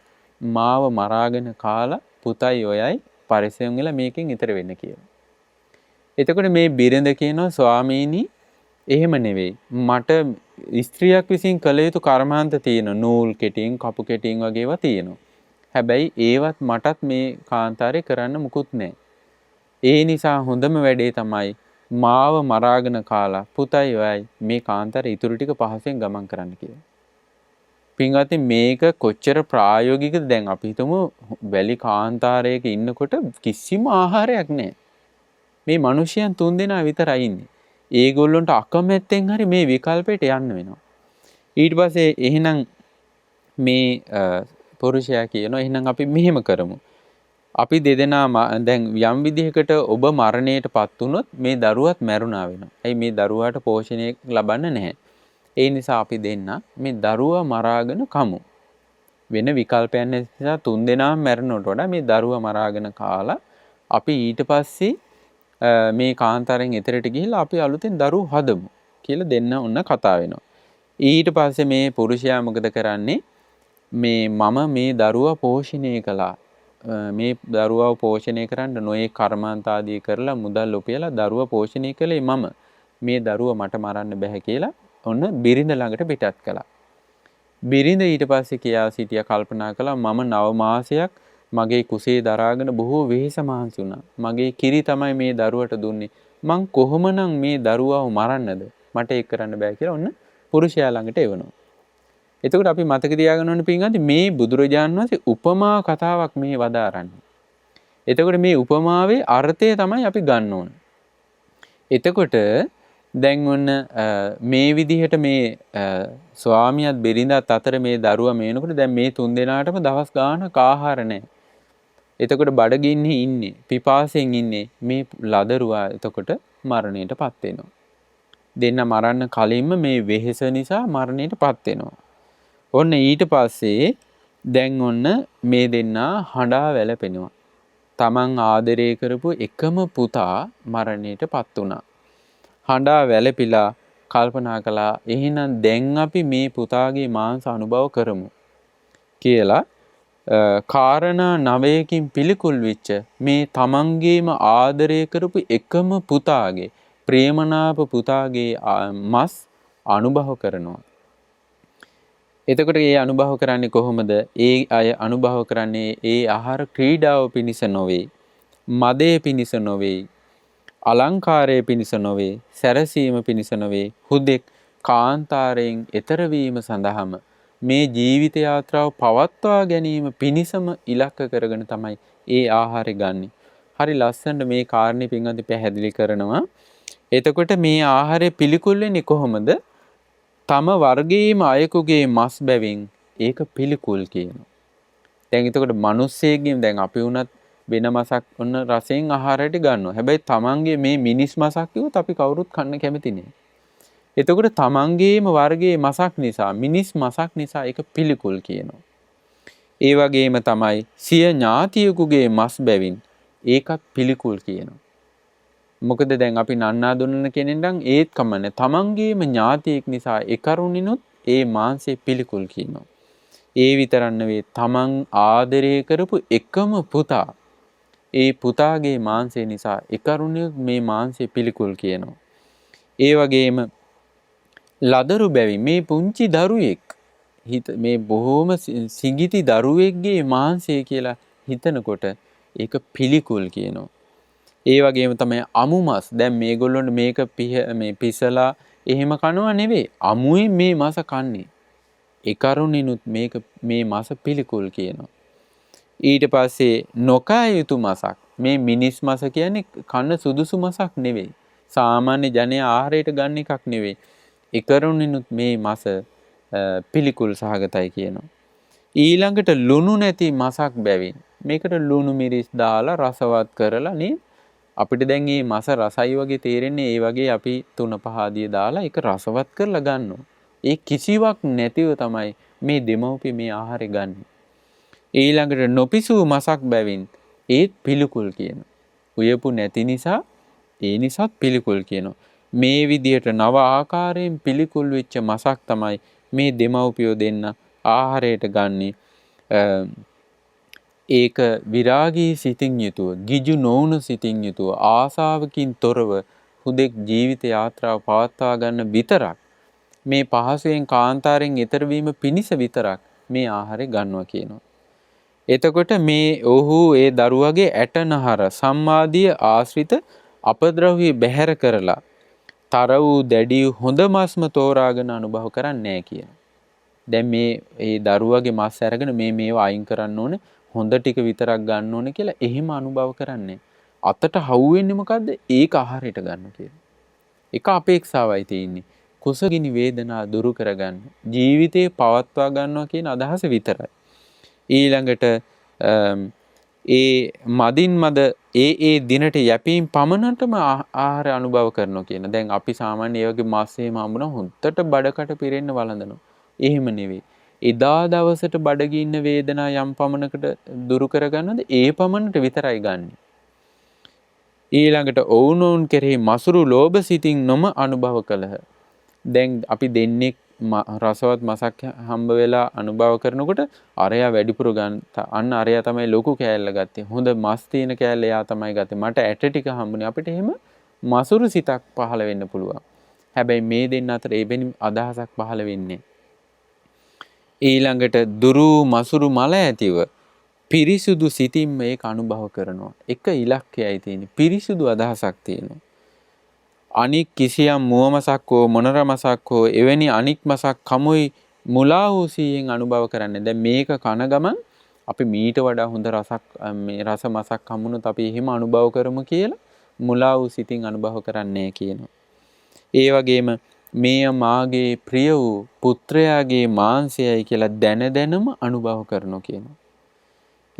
මාව මරාගෙන කාලා පුතයි ඔයයි පරිස්සම් වෙලා මේකෙන් ඈතර වෙන්න කියලා. එතකොට මේ බිරිඳ කියනවා ස්වාමීනි එහෙම නෙවෙයි. මට ස්ත්‍රියක් විසින් කළ යුතු කර්මාන්ත තියෙනවා. නූල් කෙටින්, කපු කෙටින් වගේ ඒවා තියෙනවා. හැබැයි ඒවත් මටත් මේ කාන්තාරේ කරන්න මුකුත් නැහැ. ඒ නිසා හොඳම වැඩේ තමයි මාව මරාගෙන කාලා පුතයි ඔයයි මේ කාන්තාරේ ඉතුරු ටික පහසෙන් ගමන් කරන්න කියලා. පින්වත්නි මේක කොච්චර ප්‍රායෝගිකද? දැන් අපි හිතමු වැලි කාන්තාරයක ඉන්නකොට කිසිම ආහාරයක් නැහැ. මේ මිනිසයන් 3 දෙනා විතරයි ඉන්නේ. ඒගොල්ලන්ට අකමැත්තෙන් හරි මේ විකල්පයට යන්න වෙනවා. ඊට පස්සේ එහෙනම් මේ පුරුෂයා කියනවා එහෙනම් අපි මෙහෙම කරමු. අපි දෙදෙනා දැන් යම් විදිහකට ඔබ මරණයටපත් වුණොත් මේ දරුවත් මැරුණා වෙනවා. ඇයි මේ දරුවාට පෝෂණය ලබන්න නැහැ. ඒ නිසා අපි දෙන්න මේ දරුවා මරාගෙන කමු. වෙන විකල්පයක් නිසා 3 දෙනාම මැරෙනවට වඩා මේ දරුවා මරාගෙන කාලා අපි ඊට පස්සේ මේ කාන්තාරයෙන් එතරට ගිහිල්ලා අපි අලුතෙන් දරුවෝ හදමු කියලා දෙන්න ඔන්න කතා වෙනවා. ඊට පස්සේ මේ පුරුෂයා මොකද කරන්නේ? මම මේ දරුවා පෝෂණය කළා. මේ දරුවාව පෝෂණය කරන්න නොයේ කර්මාන්ත ආදී කරලා මුදල් උපයලා දරුවා පෝෂණය කළේ මම. මේ දරුවා මට මරන්න බෑ කියලා ඔන්න බිරිඳ ළඟට පිටත් කළා. බිරිඳ ඊට පස්සේ කියා සිටියා කල්පනා කළා මම 9 මාසයක් මගේ කුසේ දරාගෙන බොහෝ වෙහෙස මහන්සි වුණා. මගේ කිරි තමයි මේ දරුවට දුන්නේ. මං කොහොමනම් මේ දරුවාව මරන්නද? මට ඒක කරන්න බෑ කියලා ඔන්න පුරුෂයා ළඟට එවනවා. එතකොට අපි මතක තියාගන්න ඕනේ පින්වත්නි මේ බුදුරජාණන් වහන්සේ උපමා කතාවක් මේ වදාරන්නේ. එතකොට මේ උපමාවේ අර්ථය තමයි අපි ගන්න ඕන. එතකොට දැන් ඔන්න මේ විදිහට මේ ස්වාමියාත් බිරිඳත් අතර මේ දරුවා මේනකොට දැන් මේ 3 දෙනාටම දවස් ගානක් ආහාර නැහැ. එතකොට බඩගින්නේ ඉන්නේ, පිපාසයෙන් ඉන්නේ මේ ලදරුවා එතකොට මරණයටපත් වෙනවා. දෙන්න මරන්න කලින්ම මේ වෙහෙස නිසා මරණයටපත් වෙනවා. ඔන්න ඊට පස්සේ දැන් ඔන්න මේ දෙන්නා හඬා වැළපෙනවා. තමන් ආදරය කරපු එකම පුතා මරණයටපත් වුණා. හඬා වැළපිලා කල්පනා කළා එහෙනම් දැන් අපි මේ පුතාගේ මාංශ අනුභව කරමු කියලා කාරණා 9කින් පිළිකුල් වෙච්ච මේ තමන්ගේම ආදරය කරපු එකම පුතාගේ ප්‍රේමනාප පුතාගේ මස් අනුභව කරනවා. එතකොට ඒ අනුභව කරන්නේ කොහොමද? ඒ අය අනුභව කරන්නේ ඒ ආහාර ක්‍රීඩාව පිණිස නොවේ, මදේ පිණිස නොවේ, අලංකාරයේ පිණිස නොවේ, සැරසීම පිණිස නොවේ, හුදෙක් කාන්තාරයෙන් එතර වීම සඳහාම මේ ජීවිත යාත්‍රාව පවත්වා ගැනීම පිණිසම ඉලක්ක කරගෙන තමයි ඒ ආහාරය ගන්නෙ. හරි ලස්සනට මේ කාරණේ පින්වත්නි පැහැදිලි කරනවා. එතකොට මේ ආහාරය පිළිකුල් වෙන්නේ කොහොමද? තම වර්ගයේම අයෙකුගේ මස් බැවින් ඒක පිළිකුල් කියනවා. දැන් එතකොට මිනිස්සෙක්ගෙන් දැන් අපි වුණත් වෙන මසක් ඔන්න රසෙන් ආහාරයට ගන්නවා. හැබැයි තමන්ගේ මේ මිනිස් මසක් කිව්වොත් අපි කවුරුත් කන්න කැමති නෑ. එතකොට තමන්ගේම වර්ගයේ මසක් නිසා, මිනිස් මසක් නිසා ඒක පිළිකුල් කියනවා. ඒ වගේම තමයි සිය ඥාතියෙකුගේ මස් බැවින් ඒකත් පිළිකුල් කියනවා. මොකද දැන් අපි නන්නා දුන්නන කෙනෙක් නම් ඒත් කමන්නේ. තමන්ගේම ඥාතියෙක් නිසා ඒ කරුණිනුත් ඒ මාංශය පිළිකුල් කියනවා. ඒ විතරක් නෙවෙයි තමන් ආදරය කරපු එකම පුතා ඒ පුතාගේ මාංශය නිසා ඒ කරුණිනුත් මේ මාංශය පිළිකුල් කියනවා. ඒ වගේම ලදරු බැවින් මේ පුංචි දරුවෙක් මේ බොහොම සිඟිති දරුවෙක්ගේ මාංශය කියලා හිතනකොට ඒක පිළිකුල් කියනවා. ඒ වගේම තමයි අමු මස්. දැන් මේගොල්ලොන්ට මේක මේ පිසලා එහෙම කනවා නෙවෙයි. අමුයි මේ මස කන්නේ. ඒ කරුණිනුත් මේක මේ මස පිළිකුල් කියනවා. ඊට පස්සේ නොකා යුතු මසක්. මේ මිනිස් මස කියන්නේ කන්න සුදුසු මසක් නෙවෙයි. සාමාන්‍ය ජනයා ආහාරයට ගන්න එකක් නෙවෙයි. ඒ කරුණිනුත් මේ මස පිළිකුල් සහගතයි කියනවා. ඊළඟට ලුණු නැති මසක් බැවින් මේකට ලුණු මිරිස් දාලා රසවත් කරලා නේ අපිට දැන් මේ මස රසයි වගේ තේරෙන්නේ ඒ වගේ අපි 3-5 ආදිය දාලා ඒක රසවත් කරලා ගන්නවා. ඒ කිසිවක් නැතිව තමයි මේ දෙමව්පිය මේ ආහාරය ගන්න. ඊළඟට නොපිසූ මසක් බැවින් ඒත් පිළිකුල් කියනවා. උයපු නැති නිසා ඒ නිසාත් පිළිකුල් කියනවා. මේ විදියට නව ආකාරයෙන් පිළිකුල් වෙච්ච මසක් තමයි මේ දෙමව්පියෝ දෙන්න ආහාරයට ගන්නේ. ඒක විරාගී සිතින් යුතුව, ගිජු නොවුණු සිතින් යුතුව, ආසාවකින් තොරව හුදෙක් ජීවිත යාත්‍රාව පවත්වා ගන්න විතරක් මේ පහසුවෙන් කාන්තාරයෙන් ඈතර වීම පිණිස විතරක් මේ ආහාරය ගන්නවා කියනවා. එතකොට මේ ඔහු ඒ දරුවගේ ඇටනහර සම්මාදිය ආශ්‍රිත අපද්‍රව්‍ය බැහැර කරලා තර වූ දැඩි හොඳ මස්ම තෝරාගෙන අනුභව කරන්නේ නැහැ කියනවා. දැන් මේ දරුවගේ මස් අරගෙන මේවා අයින් කරන්න ඕනේ, හොඳ ටික විතරක් ගන්න ඕනේ කියලා එහෙම අනුභව කරන්නේ. අතට හවු වෙන්නේ මොකද්ද? ඒක ආහාරයට ගන්න කියලා. ඒක අපේක්ෂාවයි තියෙන්නේ. කුසගිනි වේදනා දුරු කරගන්න, ජීවිතේ පවත්වා ගන්නවා කියන අදහස විතරයි. ඊළඟට ඒ මදින් මද ඒ දිනට යැපීම් පමණටම ආහාර අනුභව කරනවා කියන. දැන් අපි සාමාන්‍ය ඒ වගේ මාස් එහෙම හම්බුනා හොද්දට බඩකට පිරෙන්න වළඳනවා. එහෙම නෙවෙයි. එදා දවසට බඩගින්න වේදනා යම් පමණකට දුරු කරගන්නද ඒ පමණට විතරයි ගන්න. ඊළඟට ඔවුනොවුන් කෙරෙහි මසුරු ලෝභ සිතින් නොම අනුභව කළහ. දැන් අපි දෙන්නේ රසවත් මසක් හම්බ වෙලා අනුභව කරනකොට අරයා වැඩිපුර ගන්න. අන්න අරයා තමයි ලොකු කෑල්ල ගත්තේ. හොඳ මස් තියෙන කෑල්ල එයා තමයි ගත්තේ. මට ඇට ටික හම්බුනේ. අපිට එහෙම මසුරු සිතක් පහළ වෙන්න පුළුවන්. හැබැයි මේ දෙන්න අතර එවැනි අදහසක් පහළ වෙන්නේ. ඊළඟට දුරු මසුරු මල ඇතිව පිරිසුදු සිතින් මේක අනුභව කරනවා. එක ඉලක්කයයි තියෙන්නේ. පිරිසුදු අදහසක් තියෙනවා. අනික් කිසියම් මුව මසක් හෝ මොනර මසක් හෝ එවැනි අනික් මසක් කමුයි මුලා වූ සිහියෙන් අනුභව කරන්නේ. දැන් මේක කන ගමන් අපි මීට වඩා හොඳ රසක් මේ රස මසක් හම්බුනොත් අපි එහෙම අනුභව කරමු කියලා මුලා වූ සිතින් අනුභව කරන්නේ කියනවා. ඒ වගේම මේ මාගේ ප්‍රිය වූ පුත්‍රයාගේ මාංශයයි කියලා දැනම අනුභව කරනවා කියනවා.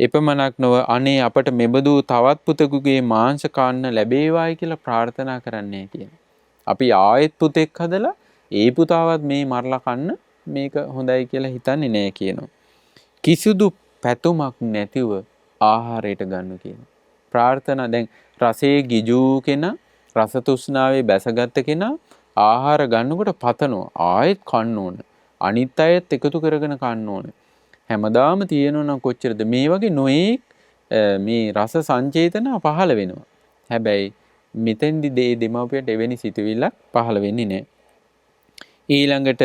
එපමණක් නොව අනේ අපට මෙබඳු තවත් පුතෙකුගේ මාංශ කන්න ලැබේවායි කියලා ප්‍රාර්ථනා කරන්නේ කියනවා. අපි ආයෙත් පුතෙක් හදලා ඒ පුතාවත් මේ මරලා කන්න මේක හොඳයි කියලා හිතන්නේ නැහැ කියනවා. කිසිදු පැතුමක් නැතිව ආහාරයට ගන්න කියනවා. ප්‍රාර්ථනා දැන් රසයේ ගිජු කෙනා රස තෘෂ්ණාවේ බැසගත් කෙනා ආහාර ගන්නකොට පතනවා ආයෙත් කන්න ඕන. අනිත් අයත් එකතු කරගෙන කන්න ඕන. හැමදාම තියෙනවා නම් කොච්චරද මේ වගේ නොඑක් මේ රස සංචේතන පහළ වෙනවා. හැබැයි මෙතෙන්දි දෙමාපියට එවැනි සිතුවිල්ලක් පහළ වෙන්නේ නැහැ. ඊළඟට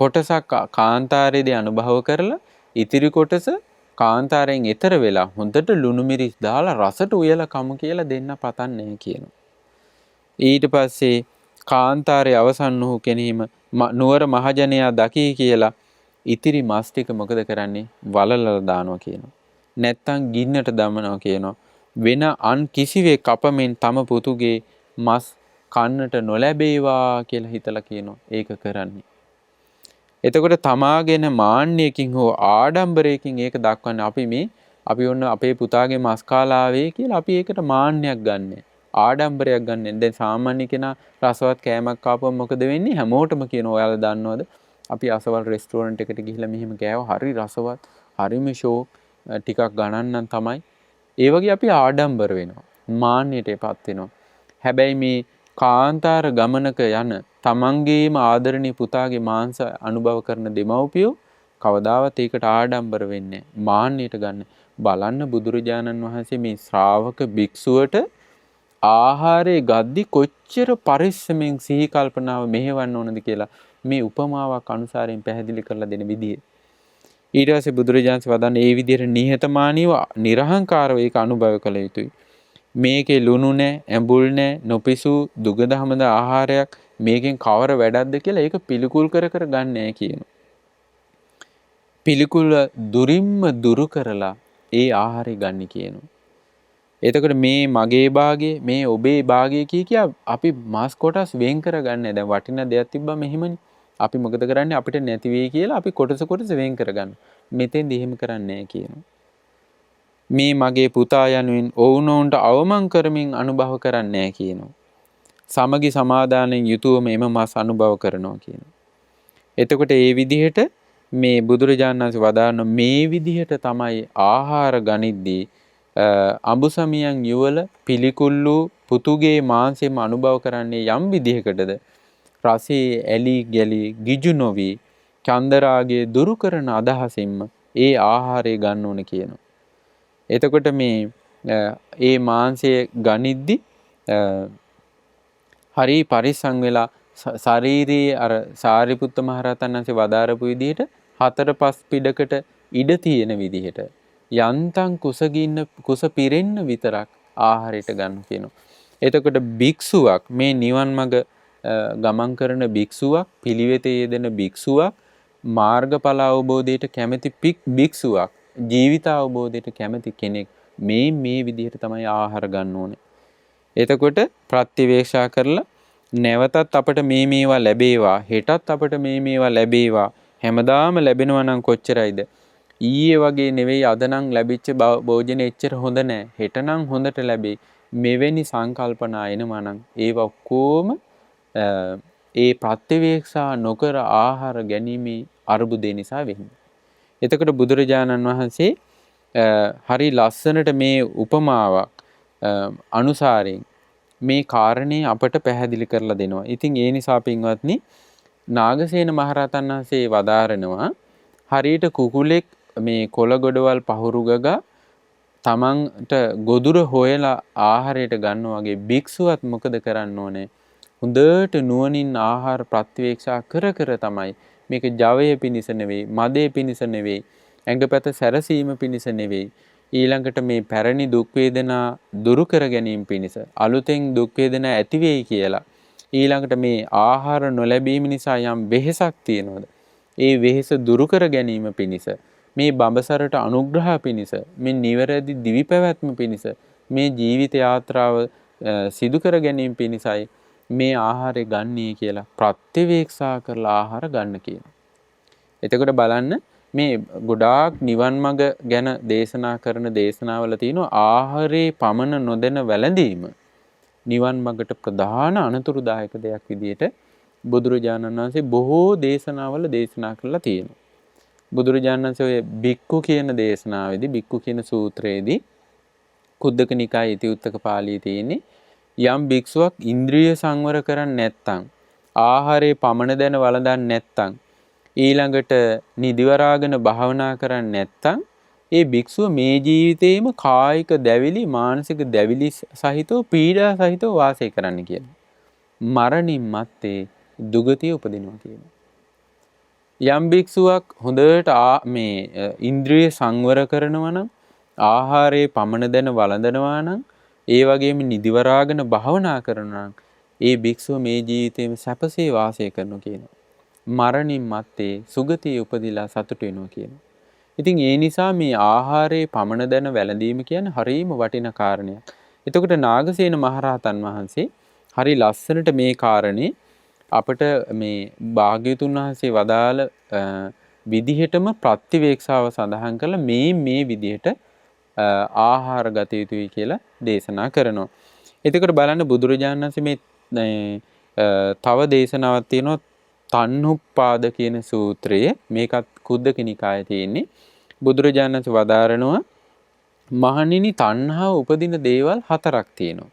කොටසක් කාන්තාරයේදී අනුභව කරලා ඉතිරි කොටස කාන්තාරයෙන් එතර වෙලා හොඳට ලුණු මිරිස් දාලා රසට උයලා කමු කියලා දෙන්න පතන්නේ කියනවා. ඊට පස්සේ කාන්තාරයේ අවසන් වූ කෙනෙහිම නුවර මහජනයා දකී කියලා ඉතිරි මස් ටික මොකද කරන්නේ? වලලලා දානවා කියනවා. නැත්තම් ගින්නට දමනවා කියනවා. වෙන අන් කිසිවෙක් අපමෙන් තම පුතුගේ මස් කන්නට නොලැබේවා කියලා හිතලා කියනවා. ඒක කරන්නේ. එතකොට තමාගෙන මාන්නයකින් හෝ ආඩම්බරයකින් ඒක දක්වන්නේ අපි ඔන්න අපේ පුතාගේ මස් කාලාවේ කියලා අපි ඒකට මාන්නයක් ගන්නෑ. ආඩම්බරයක් ගන්න. දැන් සාමාන්‍ය කෙනා රසවත් කෑමක් කාපුවම මොකද වෙන්නේ? හැමෝටම කියනවා ඔයාලා දන්නවද? අපි අසවල් රෙස්ටුරන්ට් එකට ගිහිල්ලා මෙහෙම කෑවා හරි රසවත්, හරිම ෂෝක් ටිකක් ගණන්නම් තමයි. ඒ වගේ අපි ආඩම්බර වෙනවා. මාන්නයටපත් වෙනවා. හැබැයි මේ කාන්තාර ගමනක යන තමන්ගේම ආදරණීය පුතාගේ මාංශ අනුභව කරන දෙමව්පියෝ කවදාවත් ඒකට ආඩම්බර වෙන්නේ නැහැ. මාන්නයට ගන්න. බලන්න බුදුරජාණන් වහන්සේ මේ ශ්‍රාවක භික්ෂුවට ආහාරයේ ගද්දි කොච්චර පරිස්සමෙන් සිහි කල්පනාව මෙහෙවන්න ඕනද කියලා මේ උපමාවක් අනුසාරයෙන් පැහැදිලි කරලා දෙන විදිය. ඊට පස්සේ බුදුරජාණන් වදාන ඒ විදිහට නිහතමානීව නිර්හංකාරව ඒක අනුභව කළ යුතුයි. මේකේ ලුණු නැහැ, ඇඹුල් නැහැ, නොපිසු දුගඳ හමද ආහාරයක් මේකෙන් කවර වැඩක්ද කියලා ඒක පිළිකුල් කර කර ගන්න නැහැ කියනවා. පිළිකුල දුරින්ම දුරු කරලා ඒ ආහාරය ගන්න කියනවා. එතකොට මේ මගේ භාගය, මේ ඔබේ භාගය කිය අපි මාස් කොටස් වෙන් කරගන්නේ. දැන් වටින දෙයක් තිබ්බම එහෙමනේ. අපි මොකද කරන්නේ? අපිට නැති වෙයි කියලා අපි කොටස වෙන් කරගන්න. මෙතෙන්දි එහෙම කරන්නේ නැහැ කියනවා. මේ මගේ පුතා යනුවෙන් ඔවුනොවුන්ට අවමන් කරමින් අනුභව කරන්නේ නැහැ කියනවා. සමගි සමාදානෙන් යුතුවම එම මාස් අනුභව කරනවා කියනවා. එතකොට ඒ විදිහට මේ බුදුරජාණන් වහන්සේ වදාන මේ විදිහට තමයි ආහාර ගනිද්දී අඹුසමියන් යුවල පිළිකුල්ලු පුතුගේ මාංශයෙන්ම අනුභව කරන්නේ යම් විදිහකටද රසයේ ඇලි ගැලි ගිජු නොවි චන්දරාගයේ දුරු කරන අදහසින්ම ඒ ආහාරය ගන්න ඕන කියනවා. එතකොට මේ ඒ මාංශය ගනිද්දි හරි පරිස්සම් වෙලා ශාරීරියේ අර සාරිපුත්ත මහරහතන් වහන්සේ වදාරපු විදිහට 4-5 පිටකට ඉඩ තියෙන විදිහට යන්තම් කුස පිරෙන්න විතරක් ආහාරයට ගන්න කියනවා. එතකොට භික්ෂුවක් මේ නිවන් මඟ ගමන් කරන භික්ෂුවක්, පිළිවෙතේ යෙදෙන භික්ෂුවක්, මාර්ගඵල අවබෝධයට කැමැති භික්ෂුවක්, ජීවිත අවබෝධයට කැමැති කෙනෙක් මේ විදිහට තමයි ආහාර ගන්න ඕනේ. එතකොට ප්‍රතිවේක්ෂා කරලා නැවතත් අපට මේවා ලැබේවා, හෙටත් අපට මේවා ලැබේවා, හැමදාම ලැබෙනවා නම් කොච්චරයිද? ඊයේ වගේ නෙවෙයි අද නම් ලැබිච්ච භෝජනේ එච්චර හොඳ නැහැ. හෙට නම් හොඳට ලැබේ. මෙවැනි සංකල්පනා එනවා නම් ඒව ඔක්කොම ඒ ප්‍රතිවේක්ෂා නොකර ආහාර ගැනීමේ අරුබුදේ නිසා වෙන්නේ. එතකොට බුදුරජාණන් වහන්සේ හරි ලස්සනට මේ උපමාවක් අනුසාරයෙන් මේ කාරණේ අපට පැහැදිලි කරලා දෙනවා. ඉතින් ඒ නිසා පින්වත්නි නාගසේන මහරහතන් වහන්සේ වදාරනවා හරියට කුකුලෙක් මේ කොළ ගොඩවල් පහුරු ගගා තමන්ට ගොදුර හොයලා ආහාරයට ගන්නවා වගේ භික්ෂුවත් මොකද කරන්න ඕනේ? හොඳට නුවණින් ආහාර ප්‍රතිවේක්ෂා කර කර තමයි මේක ජවය පිණිස නෙවෙයි, මදේ පිණිස නෙවෙයි, ඇඟපත සැරසීම පිණිස නෙවෙයි. ඊළඟට මේ පැරණි දුක් වේදනා දුරු කර ගැනීම පිණිස අලුතෙන් දුක් වේදනා ඇති වෙයි කියලා. ඊළඟට මේ ආහාර නොලැබීම නිසා යම් වෙහෙසක් තියෙනවද? ඒ වෙහෙස දුරු කර ගැනීම පිණිස, මේ බඹසරට අනුග්‍රහ පිණිස, මේ නිවැරදි දිවි පැවැත්ම පිණිස, මේ ජීවිත යාත්‍රාව සිදු කර ගැනීම පිණිසයි මේ ආහාරය ගන්නේ කියලා ප්‍රතිවේක්ෂා කරලා ආහාර ගන්න කියනවා. එතකොට බලන්න මේ ගොඩාක් නිවන් මඟ ගැන දේශනා කරන දේශනාවල තියෙනවා ආහාරේ පමණ නොදැන වැළඳීම නිවන් මඟට ප්‍රධාන අනතුරුදායක දෙයක් විදිහට බුදුරජාණන් වහන්සේ බොහෝ දේශනාවල දේශනා කරලා තියෙනවා. බුදුරජාණන් වහන්සේ ඔය බික්කු කියන දේශනාවේදී බික්කු කියන සූත්‍රයේදී කුද්දක නිකායේ ඉතිඋත්තක පාළියේ තියෙන්නේ යම් භික්ෂුවක් ඉන්ද්‍රිය සංවර කරන්නේ නැත්නම් ආහාරේ පමණ දැන වළඳන්නේ නැත්නම් ඊළඟට නිදිවරාගෙන භාවනා කරන්නේ නැත්නම් ඒ භික්ෂුව මේ ජීවිතේම කායික දැවිලි මානසික දැවිලි සහිතව පීඩා සහිතව වාසය කරන්න කියනවා. මරණින් මත්තේ දුගතිය උපදිනවා කියනවා. යම් භික්ෂුවක් හොඳට මේ ඉන්ද්‍රිය සංවර කරනවා නම් ආහාරයේ පමණ දැන වළඳනවා නම් ඒ වගේම නිදිවරාගෙන භාවනා කරනවා නම් ඒ භික්ෂුව මේ ජීවිතේම සැපසේ වාසය කරනවා කියනවා. මරණින් මත්තේ සුගතිය උපදිලා සතුට වෙනවා කියනවා. ඉතින් ඒ නිසා මේ ආහාරයේ පමණ දැන වැළඳීම කියන්නේ හරීම වටින කාරණයක්. එතකොට නාගසේන මහරහතන් වහන්සේ හරි ලස්සනට මේ කාරණේ අපට මේ භාග්‍යවතුන් වහන්සේ වදාළ විදිහටම ප්‍රතිවේක්ෂාව සඳහන් කරලා මේ විදිහට ආහාර ගත යුතුයි කියලා දේශනා කරනවා. එතකොට බලන්න බුදුරජාණන් වහන්සේ මේ තව දේශනාවක් තියෙනවා තණ්හුප්පාද කියන සූත්‍රයේ මේකත් කුද්දක නිකායේ තියෙන්නේ. බුදුරජාණන් වහන්සේ වදාරනවා මහණෙනි තණ්හාව උපදින දේවල් 4ක් තියෙනවා.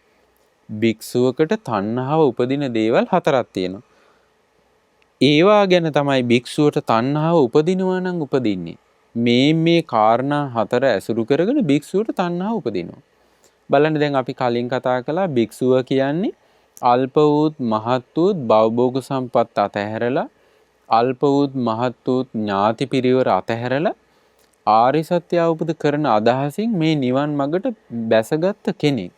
භික්ෂුවකට තණ්හාව උපදින දේවල් 4ක් තියෙනවා. ඒවා ගැන තමයි භික්ෂුවට තණ්හාව උපදිනවා නම් උපදින්නේ. මේ කාරණා 4 ඇසුරු කරගෙන භික්ෂුවට තණ්හාව උපදිනවා. බලන්න දැන් අපි කලින් කතා කළා භික්ෂුව කියන්නේ අල්ප වූත් මහත් වූත් භවභෝග සම්පත් අතහැරලා අල්ප වූත් මහත් වූත් ඥාති පිරිවර අතහැරලා ආර්ය සත්‍ය අවබෝධ කරන අදහසින් මේ නිවන් මඟට බැසගත් කෙනෙක්.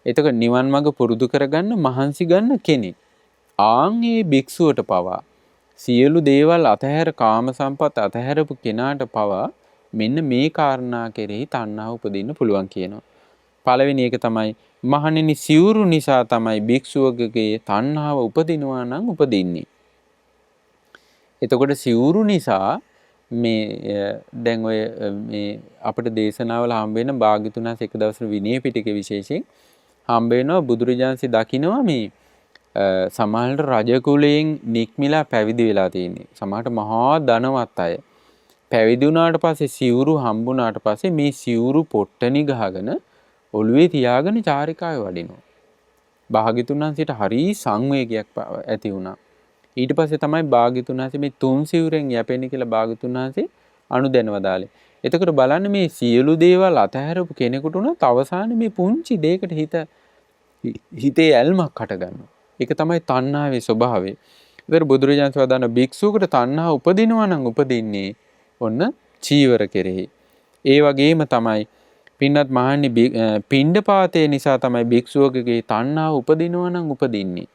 එතකොට නිවන් මඟ පුරුදු කරගන්න මහන්සි ගන්න කෙනෙක්. ආන් මේ භික්ෂුවට පවා සියලු දේවල් අතහැර කාම සම්පත් අතහැරපු කෙනාට පවා මෙන්න මේ කාරණා කෙරෙහි තණ්හාව උපදින්න පුළුවන් කියනවා. පළවෙනි එක තමයි මහණෙනි සිවුරු නිසා තමයි භික්ෂුවකගේ තණ්හාව උපදිනවා නම් උපදින්නේ. එතකොට සිවුරු නිසා මේ දැන් ඔය මේ අපිට දේශනාවල හම්බ වෙන භාග්‍යතුන් වහන්සේ එක දවසක විනය පිටකේ විශේෂයෙන් හම්බ වෙනවා බුදුරජාන්සේ දකිනවා මේ සමහරට රජ කුලයෙන් නික්මිලා පැවිදි වෙලා තියෙන්නේ. සමහරට මහා ධනවත් අය. පැවිදි වුණාට පස්සේ සිවුරු හම්බුණාට පස්සේ මේ සිවුරු පොට්ටනි ගහගෙන ඔළුවේ තියාගෙන චාරිකාවේ වඩිනවා. භාග්‍යතුන් වහන්සේට හරි සංවේගයක් ඇති වුණා. ඊට පස්සේ තමයි භාග්‍යතුන් වහන්සේ මේ තුන් සිවුරෙන් යැපෙන්නේ කියලා භාග්‍යතුන් වහන්සේ අනුදැනවදාලේ. එතකොට බලන්න මේ සියලු දේවල් අතහැරපු කෙනෙකුට උනත් අවසානයේ මේ පුංචි දෙයකට හිතේ ඇල්මක් හටගන්නවා. ඒක තමයි තණ්හාවේ ස්වභාවය. ඒතර බුදුරජාණන් වහන්සේ භික්ෂුවකට තණ්හා උපදිනවා නම් උපදින්නේ ඔන්න චීවර කෙරෙහි. ඒ වගේම තමයි පින්නත් මහන්නේ පිණ්ඩපාතේ නිසා තමයි භික්ෂුවකගේ තණ්හාව උපදිනවා නම් උපදින්නේ.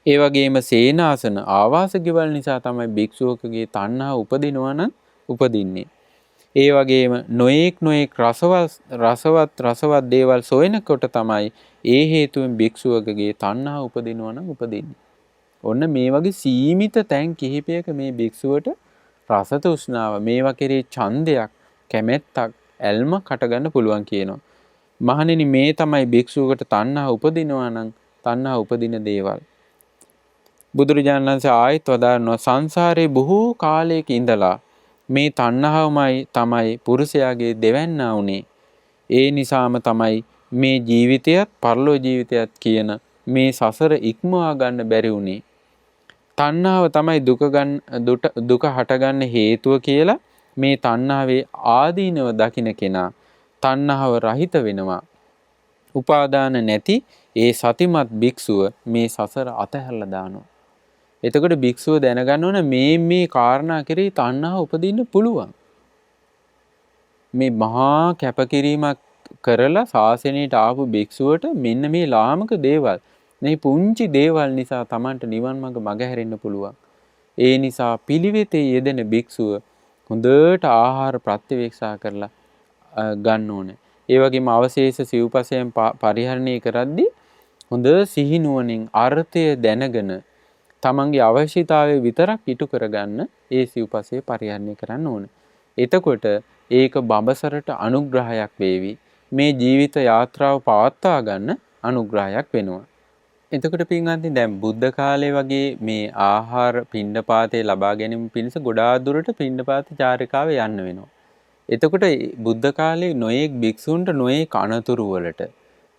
ඒ වගේම සේනාසන ආවාස ගෙවල් නිසා තමයි භික්ෂුවකගේ තණ්හාව උපදිනවා නම් උපදින්නේ. ඒ වගේම නොඑක් රසවත් දේවල් සොයනකොට තමයි ඒ හේතුවෙන් භික්ෂුවකගේ තණ්හාව උපදිනවා නම් උපදින්නේ. ඔන්න මේ වගේ සීමිත තැන් කිහිපයක මේ භික්ෂුවට රස තෘෂ්ණාව මේවා කෙරේ ඡන්දයක්, කැමැත්තක්, ඇල්මක් හටගන්න පුළුවන් කියනවා. මහණෙනි මේ තමයි භික්ෂුවකට තණ්හාව උපදිනවා නම් තණ්හාව උපදින දේවල්. බුදුරජාණන් වහන්සේ ආයෙත් වදාරනවා සංසාරේ බොහෝ කාලයක ඉඳලා මේ තණ්හාවමයි තමයි පුරුෂයාගේ දෙවැන්නා උනේ. ඒ නිසාම තමයි මේ ජීවිතයත් පරලෝ ජීවිතයත් කියන මේ සසර ඉක්මවා ගන්න බැරි උනේ. තණ්හාව තමයි දුක හටගන්න හේතුව කියලා මේ තණ්හාවේ ආදීනව දකින්න කෙනා තණ්හාව රහිත වෙනවා. උපාදාන නැති ඒ සතිමත් භික්ෂුව මේ සසර අතහැරලා දානවා. එතකොට භික්ෂුව දැනගන්න ඕන මේ කාරණා කෙරෙහි තණ්හාව උපදින්න පුළුවන්. මේ මහා කැපකිරීමක් කරලා ශාසනයට ආපු භික්ෂුවට මෙන්න මේ ලාමක දේවල් මේ පුංචි දේවල් නිසා Tamanට නිවන් මඟ මගහැරෙන්න පුළුවන්. ඒ නිසා පිළිවෙතේ යෙදෙන භික්ෂුව හොඳට ආහාර ප්‍රතිවේක්ෂා කරලා ගන්න ඕනේ. ඒ වගේම අවශේෂ සිව්පසයෙන් පරිහරණය කරද්දී හොඳ සිහිනුවණින් අර්ථය දැනගෙන තමන්ගේ අවශ්‍යතාවය විතරක් ඉටු කරගන්න ඒ සිව්පසය පරිහරණය කරන්න ඕන. එතකොට ඒක බඹසරට අනුග්‍රහයක් වේවි. මේ ජීවිත යාත්‍රාව පවත්වා ගන්න අනුග්‍රහයක් වෙනවා. එතකොට පින්වත්නි දැන් බුද්ධ කාලේ වගේ මේ ආහාර පිණ්ඩපාතේ ලබා ගැනීම පිණිස ගොඩාක් දුරට පිණ්ඩපාත චාරිකාවේ යන්න වෙනවා. එතකොට බුද්ධ කාලේ නොයෙක් භික්ෂුන්ට නොයෙක් අනතුරු වලට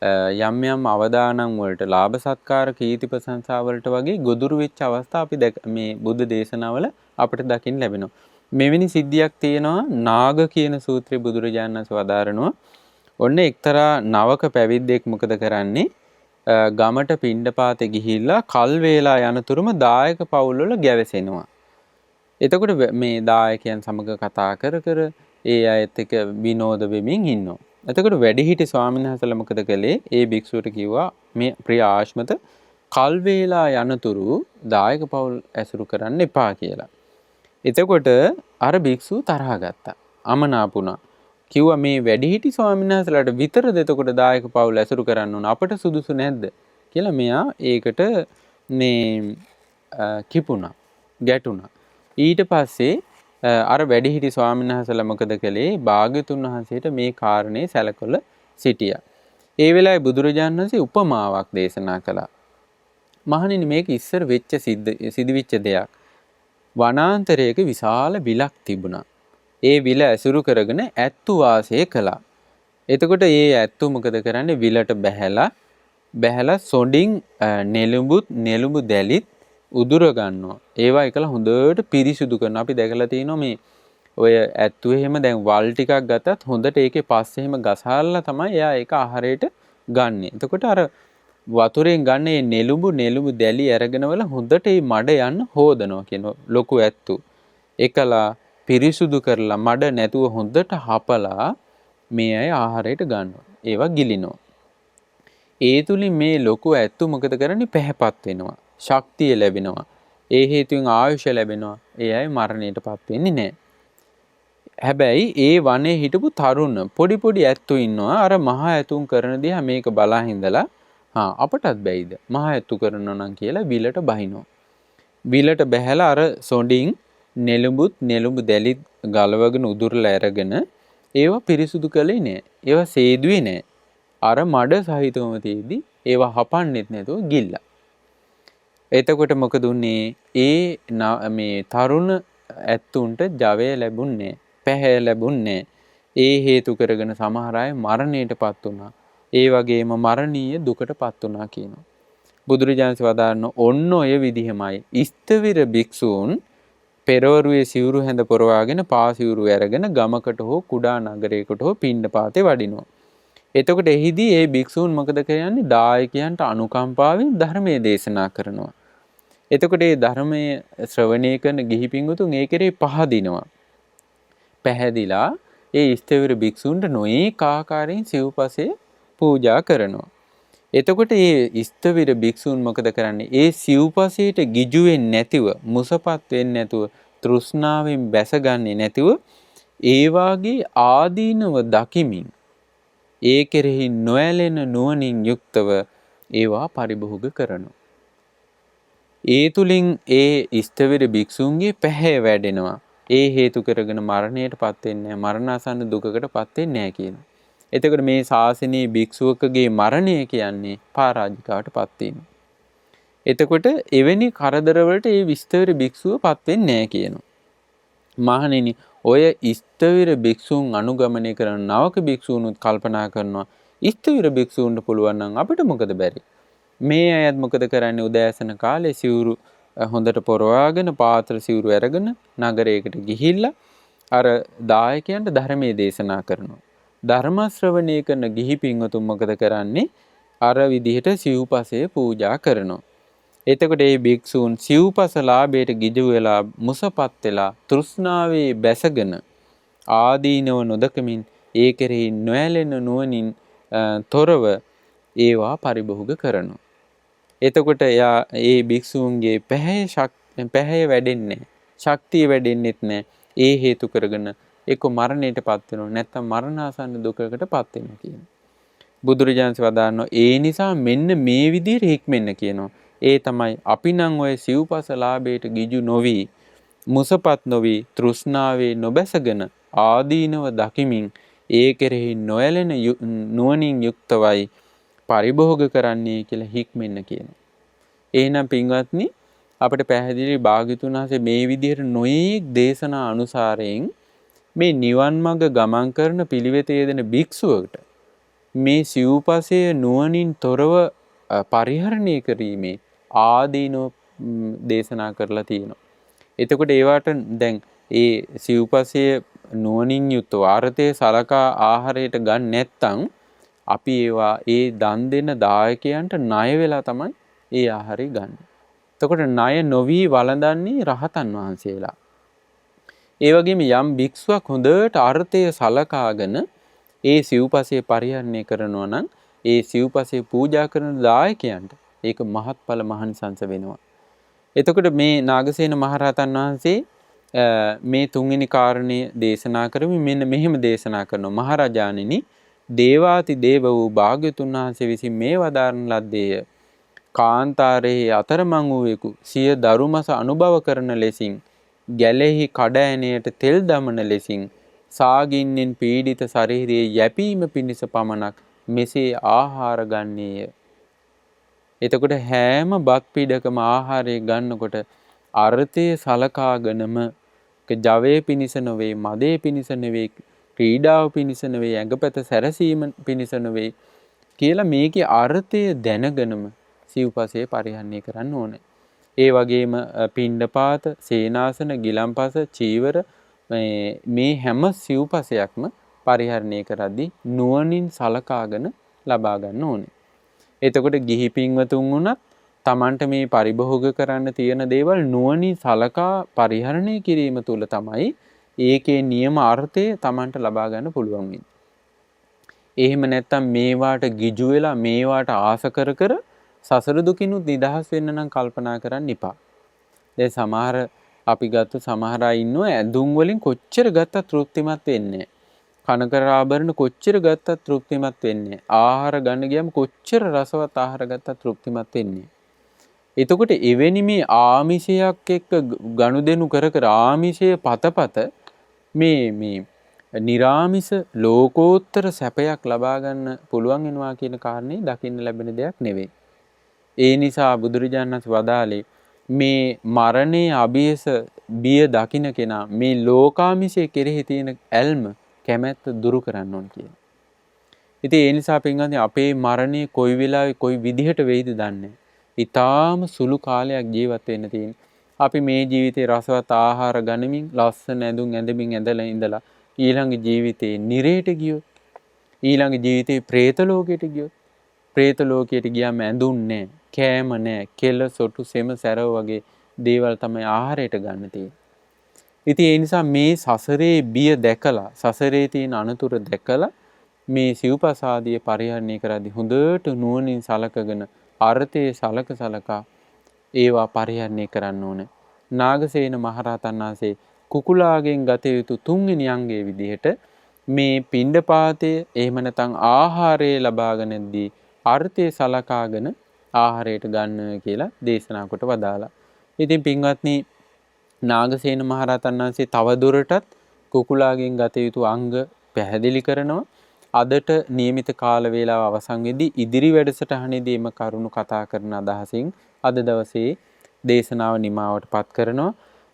යම් යම් අවදානම් වලට ලාභ සත්කාර කීර්ති ප්‍රශංසා වලට වගේ ගොදුරු වෙච්ච අවස්ථා අපි මේ බුද්ධ දේශනාවල අපිට දකින්න ලැබෙනවා. මෙවැනි සිද්ධියක් තියෙනවා නාග කියන සූත්‍රයේ බුදුරජාණන් වහන්සේ වදාරනවා. ඔන්න එක්තරා නවක පැවිද්දෙක් මොකද කරන්නේ? ගමට පිණ්ඩපාතේ ගිහිල්ලා කල් වේලා යනතුරුම දායක පවුල් වල ගැවසෙනවා. එතකොට මේ දායකයන් සමග කතා කර ඒ අයත් එක්ක විනෝද වෙමින් ඉන්නවා. එතකොට වැඩිහිටි ස්වාමීන් වහන්සේලා මොකද කළේ? ඒ භික්ෂුවට කිව්වා මේ ප්‍රිය ආශ්මත කල් වේලා යනතුරු දායක පවුල් ඇසුරු කරන්න එපා කියලා. එතකොට අර භික්ෂුව තරහ ගත්තා. අමනාපුණා. කිව්වා මේ වැඩිහිටි ස්වාමීන් වහන්සේලාට විතරද එතකොට දායක පවුල් ඇසුරු කරන්න ඕන අපට සුදුසු නැද්ද කියලා මෙයා ඒකට මේ කිපුණා. ගැටුණා. ඊට පස්සේ අර වැඩිහිටි ස්වාමීන් වහන්සේලා මොකද කළේ? භාග්‍යතුන් වහන්සේට මේ කාරණේ සැලකලා සිටියා. ඒ වෙලාවේ බුදුරජාණන් වහන්සේ උපමාවක් දේශනා කළා. මහණෙනි මේක ඉස්සර වෙච්ච සිදුවිච්ච දෙයක්. වනාන්තරයක විශාල විලක් තිබුණා. ඒ විල ඇසුරු කරගෙන ඇත්තු වාසය කළා. එතකොට ඒ ඇත්තු මොකද කරන්නේ? විලට බැහැලා සොඩින් නෙළුඹු දැලිත් උදුර ගන්නවා. ඒවා එකලා හොඳට පිරිසිදු කරනවා. අපි දැකලා තියෙනවා මේ ඔය ඇත්තුවේ එහෙම දැන් වල් ටිකක් ගත්තත් හොඳට ඒකේ පස්සේ එහෙම ගසාලා තමයි එයා ඒක ආහාරයට ගන්නෙ. එතකොට අර වතුරෙන් ගන්න මේ නෙළුඹු දැලි අරගෙන වල හොඳට මේ මඩ යන්න හොදනවා කියන ලොකු ඇත්තු. එකලා පිරිසුදු කරලා මඩ නැතුව හොඳට හපලා මේ අය ආහාරයට ගන්නවා. ඒවා ගිලිනවා. ඒ තුලින් මේ ලොකු ඇත්තු මොකද කරන්නේ? පැහැපත් වෙනවා. ශක්තිය ලැබෙනවා. ඒ හේතුවෙන් ආයුෂ ලැබෙනවා. ඒ අය මරණයටපත් වෙන්නේ නැහැ. හැබැයි ඒ වනේ හිටපු තරුණ පොඩි පොඩි ඇත්තු ඉන්නවා. අර මහා ඇතුන් කරන දිහා මේක බලා හිඳලා අපටත් බැයිද? මහා ඇත්තු කරනවා නම් කියලා විලට බහිනවා. විලට බැහැලා අර සොඬින් නෙළුඹු දැලිත් ගලවගෙන උදුරලා අරගෙන ඒවා පිරිසුදු කළේ නෑ. ඒවා සේදුවේ නෑ. අර මඩ සහිතවම තියේදී ඒවා හපන්නෙත් නැතුව ගිල්ලා. එතකොට මොකද උනේ? මේ තරුණ ඇත්තුන්ට ජවය ලැබුණේ නෑ. පැහැ ලැබුණේ නෑ. ඒ හේතු කරගෙන සමහර අය මරණයටපත් වුණා. ඒ වගේම මරණීය දුකටපත් වුණා කියනවා. බුදුරජාණන් වදාළන ඔන්න ඔය විදිහමයි ස්ථවිර භික්ෂූන් පෙරවරුවේ සිවුරු හැඳ පොරවාගෙන පාසිවුරු අරගෙන ගමකට හෝ කුඩා නගරයකට හෝ පිණ්ඩපාතේ වඩිනවා. එතකොට එහිදී ඒ භික්ෂූන් මොකද කරන්නේ? දායකයන්ට අනුකම්පාවෙන් ධර්මයේ දේශනා කරනවා. එතකොට මේ ධර්මයේ ශ්‍රවණය කරන ගිහි පිංගුතුන් ඒ කෙරේ පහදිනවා. පැහැදිලා ඒ ස්ථවිර භික්ෂූන්ට නොඒක ආකාරයෙන් සිව්පසේ පූජා කරනවා. එතකොට මේ ස්ථවිර භික්ෂූන් මොකද කරන්නේ? ඒ සිව්පසයට ගිජු වෙන්නේ නැතිව, මුසපත් වෙන්නේ නැතුව, තෘෂ්ණාවෙන් බැසගන්නේ නැතිව ඒ වාගේ ආදීනව දකිමින් ඒ කෙරෙහි නොඇලෙන නුවණින් යුක්තව ඒවා පරිභෝග කරනවා. ඒ තුලින් ඒ ස්ථවිර භික්ෂූන්ගේ පැහැ වැඩෙනවා. ඒ හේතු කරගෙන මරණයටපත් වෙන්නේ නැහැ. මරණාසන්න දුකකටපත් වෙන්නේ නැහැ කියනවා. එතකොට මේ ශාසනීය භික්ෂුවකගේ මරණය කියන්නේ පරාජිකාවටපත් වීම. එතකොට එවැනි කරදරවලට ඒ ස්ථවිර භික්ෂුවපත් වෙන්නේ නැහැ කියනවා. මහණෙනි, ඔය ස්ථවිර භික්ෂූන් අනුගමනය කරන නවක භික්ෂූනුත් කල්පනා කරනවා ස්ථවිර භික්ෂූන්ට පුළුවන් නම් අපිට මොකද බැරි? මේ අයත් මොකද කරන්නේ? උදෑසන කාලේ සිවුරු හොඳට පොරවාගෙන පාත්‍ර සිවුරු අරගෙන නගරයකට ගිහිල්ලා අර දායකයන්ට ධර්මයේ දේශනා කරනවා. ධර්ම ශ්‍රවණය කරන ගිහි පින්වතුන් මොකද කරන්නේ? අර විදිහට සිව්පසය පූජා කරනවා. එතකොට මේ භික්ෂූන් සිව්පස ලාභයට ගිජු වෙලා මුසපත් වෙලා තෘෂ්ණාවේ බැසගෙන ආදීනව නොදකමින් ඒ කෙරෙහි නොඇලෙන නුවණින් තොරව ඒවා පරිභෝග කරනවා. එතකොට ඒ භික්ෂූන්ගේ පැහැ වැඩෙන්නේ නැහැ. ශක්තිය වැඩෙන්නෙත් නැහැ. ඒ හේතු කරගෙන එක්ක මරණයටපත් වෙනවා, නැත්නම් මරණාසන්න දුකකටපත් වෙනවා කියනවා. බුදුරජාණන් වදාළනවා ඒ නිසා මෙන්න මේ විදිහට හික්මෙන්න කියනවා. ඒ තමයි අපි නම් ඔය සිව්පස ලාභයට ගිජු නොවි, මුසපත් නොවි, තෘෂ්ණාවේ නොබැසගෙන ආදීනව දකිමින් ඒ කෙරෙහි නොඇලෙන නුවණින් යුක්තවයි පරිභෝග කරන්නේ කියලා හික්මෙන්න කියනවා. එහෙනම් පින්වත්නි, අපිට පැහැදිලි භාග්‍යතුන් වහන්සේ මේ විදිහට නොයේක් දේශනා අනුසාරයෙන් මේ නිවන් මඟ ගමන් කරන පිළිවෙත යෙදෙන භික්ෂුවකට මේ සිව්පසය නුවණින් තොරව පරිහරණය කිරීමේ ආදීනෝ දේශනා කරලා තියෙනවා. එතකොට ඒවට දැන් ඒ සිව්පසය නුවණින් යුක්තව අර්ථයේ සලකා ආහාරයට ගන්න නැත්නම් අපි ඒවා ඒ දන් දෙන දායකයන්ට ණය වෙලා තමයි ඒ ආහාරය ගන්න. එතකොට ණය නොවි වළඳන්නේ රහතන් වහන්සේලා. ඒ වගේම යම් භික්ෂුවක් හොඳට අර්ථය සලකාගෙන ඒ සිව්පසය පරිහරණය කරනවා නම් ඒ සිව්පසය පූජා කරන දායකයන්ට ඒක මහත්ඵල මහනිසංස වෙනවා. එතකොට මේ නාගසේන මහරහතන් වහන්සේ මේ තුන්වෙනි කාරණය දේශනා කරමින් මෙන්න මෙහෙම දේශනා කරනවා. මහරජාණෙනි, දේවාති දේව වූ භාග්‍යතුන් වහන්සේ විසින් මේ වදාරන ලද්දේය. කාන්තාරයේ අතරමං වූවෙකු සිය දරුමස අනුභව කරන ලෙසින් ගැලෙහි කඩ ඇණයට තෙල් දමන ලෙසින් සාගින්නෙන් පීඩිත ශරීරයේ යැපීම පිණිස පමණක් මෙසේ ආහාර ගන්නේය. එතකොට හැම බත් පිඩකම ආහාරය ගන්නකොට අර්ථය සලකාගෙනම ජවයේ පිණිස නොවේ, මදේ පිණිස නෙවෙයි, ක්‍රීඩාව පිණිස නෙවෙයි, ඇඟපත සැරසීම පිණිස නෙවෙයි කියලා මේකේ අර්ථය දැනගෙනම සිව්පසය පරිහරණය කරන්න ඕනේ. ඒ වගේම පිණ්ඩපාත, සේනාසන, ගිලම්පස, චීවර මේ හැම සිව්පසයක්ම පරිහරණය කරද්දී නුවණින් සලකාගෙන ලබා ගන්න ඕනේ. එතකොට ගිහි පින්වතුන් වුණත් Tamanට මේ පරිභෝග කරන්න තියෙන දේවල් නුවණින් සලකා පරිහරණය කිරීම තුළ තමයි ඒකේ නියම අර්ථය Tamanට ලබා ගන්න පුළුවන් වෙන්නේ. එහෙම නැත්තම් මේවාට ගිජු වෙලා මේවාට ආස කර කර සසර දුකිනුත් නිදහස් වෙන්න නම් කල්පනා කරන්න එපා. දැන් සමහර අපි ගත්ත සමහර අය ඉන්නවා ඇඳුම් වලින් කොච්චර ගත්තත් තෘප්තිමත් වෙන්නේ නැහැ. කනකර ආභරණ කොච්චර ගත්තත් තෘප්තිමත් වෙන්නේ නැහැ. ආහාර ගන්න ගියම කොච්චර රසවත් ආහාර ගත්තත් තෘප්තිමත් වෙන්නේ නැහැ. එතකොට එවැනි මේ ආමිෂයක් එක්ක ගනුදෙනු කර කර ආමිෂය පතපත මේ නිරාමිස ලෝකෝත්තර සැපයක් ලබා ගන්න පුළුවන් වෙනවා කියන කාරණේ දකින්න ලැබෙන දෙයක් නෙවෙයි. ඒ නිසා බුදුරජාණන් වහන්සේ වදාළේ මේ මරණයේ අභියස බිය දකින්න කෙනා මේ ලෝකාමිෂයේ කෙරෙහි තියෙන ඇල්ම කැමැත්ත දුරු කරන්න ඕන කියලා. ඉතින් ඒ නිසා පින්වත්නි අපේ මරණය කොයි වෙලාවෙ කොයි විදිහට වෙයිද දන්නේ. ඊටාම සුළු කාලයක් ජීවත් වෙන්න තියෙන. අපි මේ ජීවිතේ රසවත් ආහාර ගනිමින් ලස්සන ඇඳුම් ඇඳමින් ඇඳලා ඉඳලා ඊළඟ ජීවිතේ නිරේට ගියොත් ඊළඟ ජීවිතේ പ്രേත ලෝකයට ගියොත් പ്രേත ලෝකයට ගියාම ඇඳුම් නැහැ, කෑම නැහැ, කෙල සොටු සෙම සැරව වගේ දේවල් තමයි ආහාරයට ගන්න තියෙන්නේ. ඉතින් ඒ නිසා මේ සසරේ බිය දැකලා සසරේ තියෙන අනතුරු දැකලා මේ සිව්පසාදිය පරිහරණය කරද්දී හොඳට නුවණින් සලකගෙන අර්ථයේ සලකා ඒවා පරිහරණය කරන්න ඕනේ. නාගසේන මහරහතන් වහන්සේ කුකුලාගෙන් ගත යුතු තුන්වෙනි අංගයේ විදිහට මේ පිණ්ඩපාතය එහෙම නැත්නම් ආහාරය ලබාගෙනදී අර්ථය සලකාගෙන ආහාරයට ගන්න කියලා දේශනා කොට වදාලා. ඉතින් පින්වත්නි නාගසේන මහරහතන් වහන්සේ තව දුරටත් කුකුලාගෙන් ගත යුතු අංග පැහැදිලි කරනවා. අදට નિયમિત කාල වේලාව අවසන් වෙද්දී ඉදිරි වැඩසටහනේදී එම කරුණු කතා කරන අදහසින් අද දවසේ දේශනාව නිමාවට පත් කරනවා.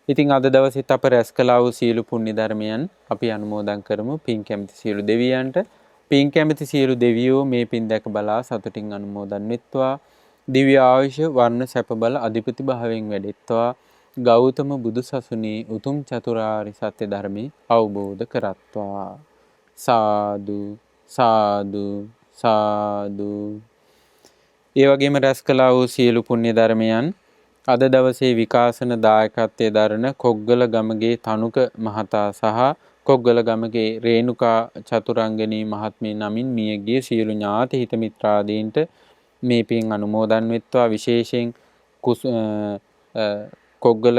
ඉතින් අද දවසෙත් අප රැස් කළා වූ සියලු පුණ්‍ය ධර්මයන් අපි අනුමෝදන් කරමු. පින් කැමති සියලු දෙවියන්ට පින් කැමති සියලු දෙවියෝ මේ පින් දැක බලා සතුටින් අනුමෝදන් වෙත්වා. දිව්‍ය ආයුෂ වර්ණ සැප බල අධිපති භාවයෙන් වැඩෙත්වා. ගෞතම බුදු සසුනේ උතුම් චතුරාර්ය සත්‍ය ධර්මයේ අවබෝධ කරත්වා. සාදු සාදු සාදු. ඒ වගේම රැස් කළා වූ සියලු පුණ්‍ය ධර්මයන් අද දවසේ විකාශන දායකත්වයේ දරන කොග්ගල ගමගේ තනුක මහතා සහ කොග්ගල ගමගේ රේණුකා චතුරංගනී මහත්මිය නමින් මියගිය සියලු ඥාති හිත මිත්‍රාදීන්ට මේ පින් අනුමෝදන් වෙත්වා. විශේෂයෙන් කොග්ගල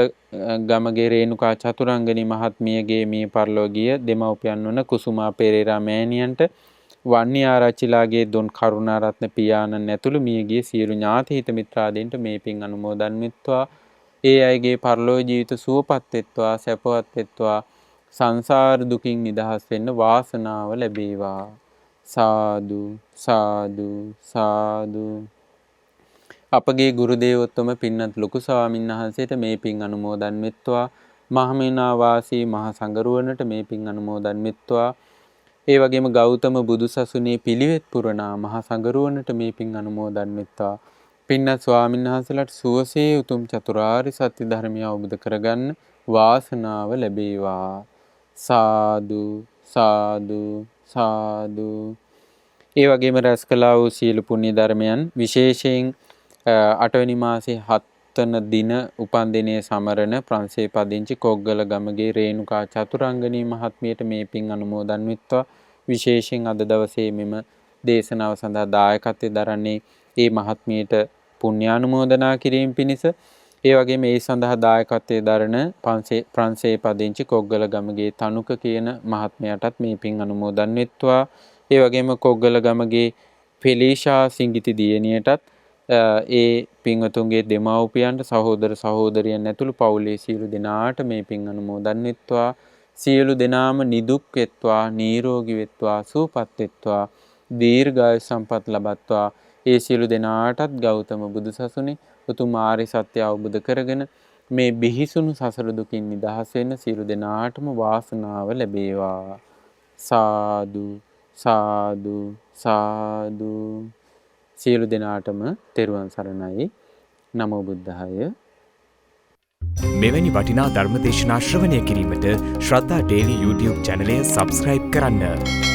ගමගේ රේණුකා චතුරංගනී මහත්මියගේ මිය පරලෝකීය දෙමව්පියන් වන කුසුමා පෙරේරා මෑණියන්ට වන්නි ආරච්චිලාගේ දොන් කරුණාරත්න පියාණන් ඇතුළු මියගිය සියලු ඥාති හිත මිත්‍රාදීන්ට මේ පින් අනුමෝදන් වෙත්වා. ඒ අයගේ පරලෝක ජීවිත සුවපත් වෙත්වා, සැපවත් වෙත්වා, සංසාර දුකින් නිදහස් වෙන්න වාසනාව ලැබේවා. සාදු සාදු සාදු. අපගේ ගුරු දේවෝත්තම පින්නත් ලොකු ස්වාමීන් වහන්සේට මේ පින් අනුමෝදන් වෙත්වා. මහමෙනා වාසී මහ සංඝරුවනට මේ පින් අනුමෝදන් වෙත්වා. ඒ වගේම ගෞතම බුදුසසුනේ පිළිවෙත් පුරනා මහ සංඝරුවනට මේ පින් අනුමෝදන් වෙත්වා. පින්නත් ස්වාමීන් වහන්සේලාට සුවසේ උතුම් චතුරාර්ය සත්‍ය ධර්මය අවබෝධ කරගන්න වාසනාව ලැබේවා. සාදු සාදු සාදු. ඒ වගේම රැස් කළා වූ සීල පුණ්‍ය ධර්මයන් විශේෂයෙන් 8 වෙනි මාසේ 7 වන දින උපන්දිනයේ සමරන ප්‍රංශේ පදිංචි කොග්ගල ගමගේ රේණුකා චතුරංගනී මහත්මියට මේ පින් අනුමෝදන් වෙත්වා. විශේෂයෙන් අද දවසේ මෙම දේශනාව සඳහා දායකත්වයෙන් දරන්නේ ඒ මහත්මියට පුණ්‍යානුමෝදනා කිරීම පිණිස. ඒ වගේම ඒ සඳහා දායකත්වයෙන් දරන ප්‍රංශේ පදිංචි කොග්ගල ගමගේ තනුක කියන මහත්මයාටත් මේ පින් අනුමෝදන් වෙත්වා. ඒ වගේම කොග්ගල ගමගේ ෆෙලිෂා සිංගිති දියණියටත් ඒ පින්වතුන්ගේ දෙමව්පියන්ට සහෝදර සහෝදරියන් ඇතුළු පවුලේ සියලු දෙනාට මේ පින් අනුමෝදන් වෙත්වා. සියලු දෙනාම නිදුක් වෙත්වා, නිරෝගී වෙත්වා, සුවපත් වෙත්වා, දීර්ඝායු සම්පත් ලබත්වා. ඒ සියලු දෙනාටත් ගෞතම බුදුසසුනේ උතුම් ආර්ය සත්‍ය අවබෝධ කරගෙන මේ බිහිසුණු සසර දුකින් නිදහස් වෙන්න සියලු දෙනාටම වාසනාව ලැබේවා. සාදු සාදු සාදු. සියලු දෙනාටම තෙරුවන් සරණයි. නමෝ බුද්ධාය. මෙවැනි වටිනා ධර්මදේශනා ශ්‍රවණය කිරීමට ශ්‍රද්ධා ඩේලි YouTube චැනලය සබ්ස්ක්‍රයිබ් කරන්න.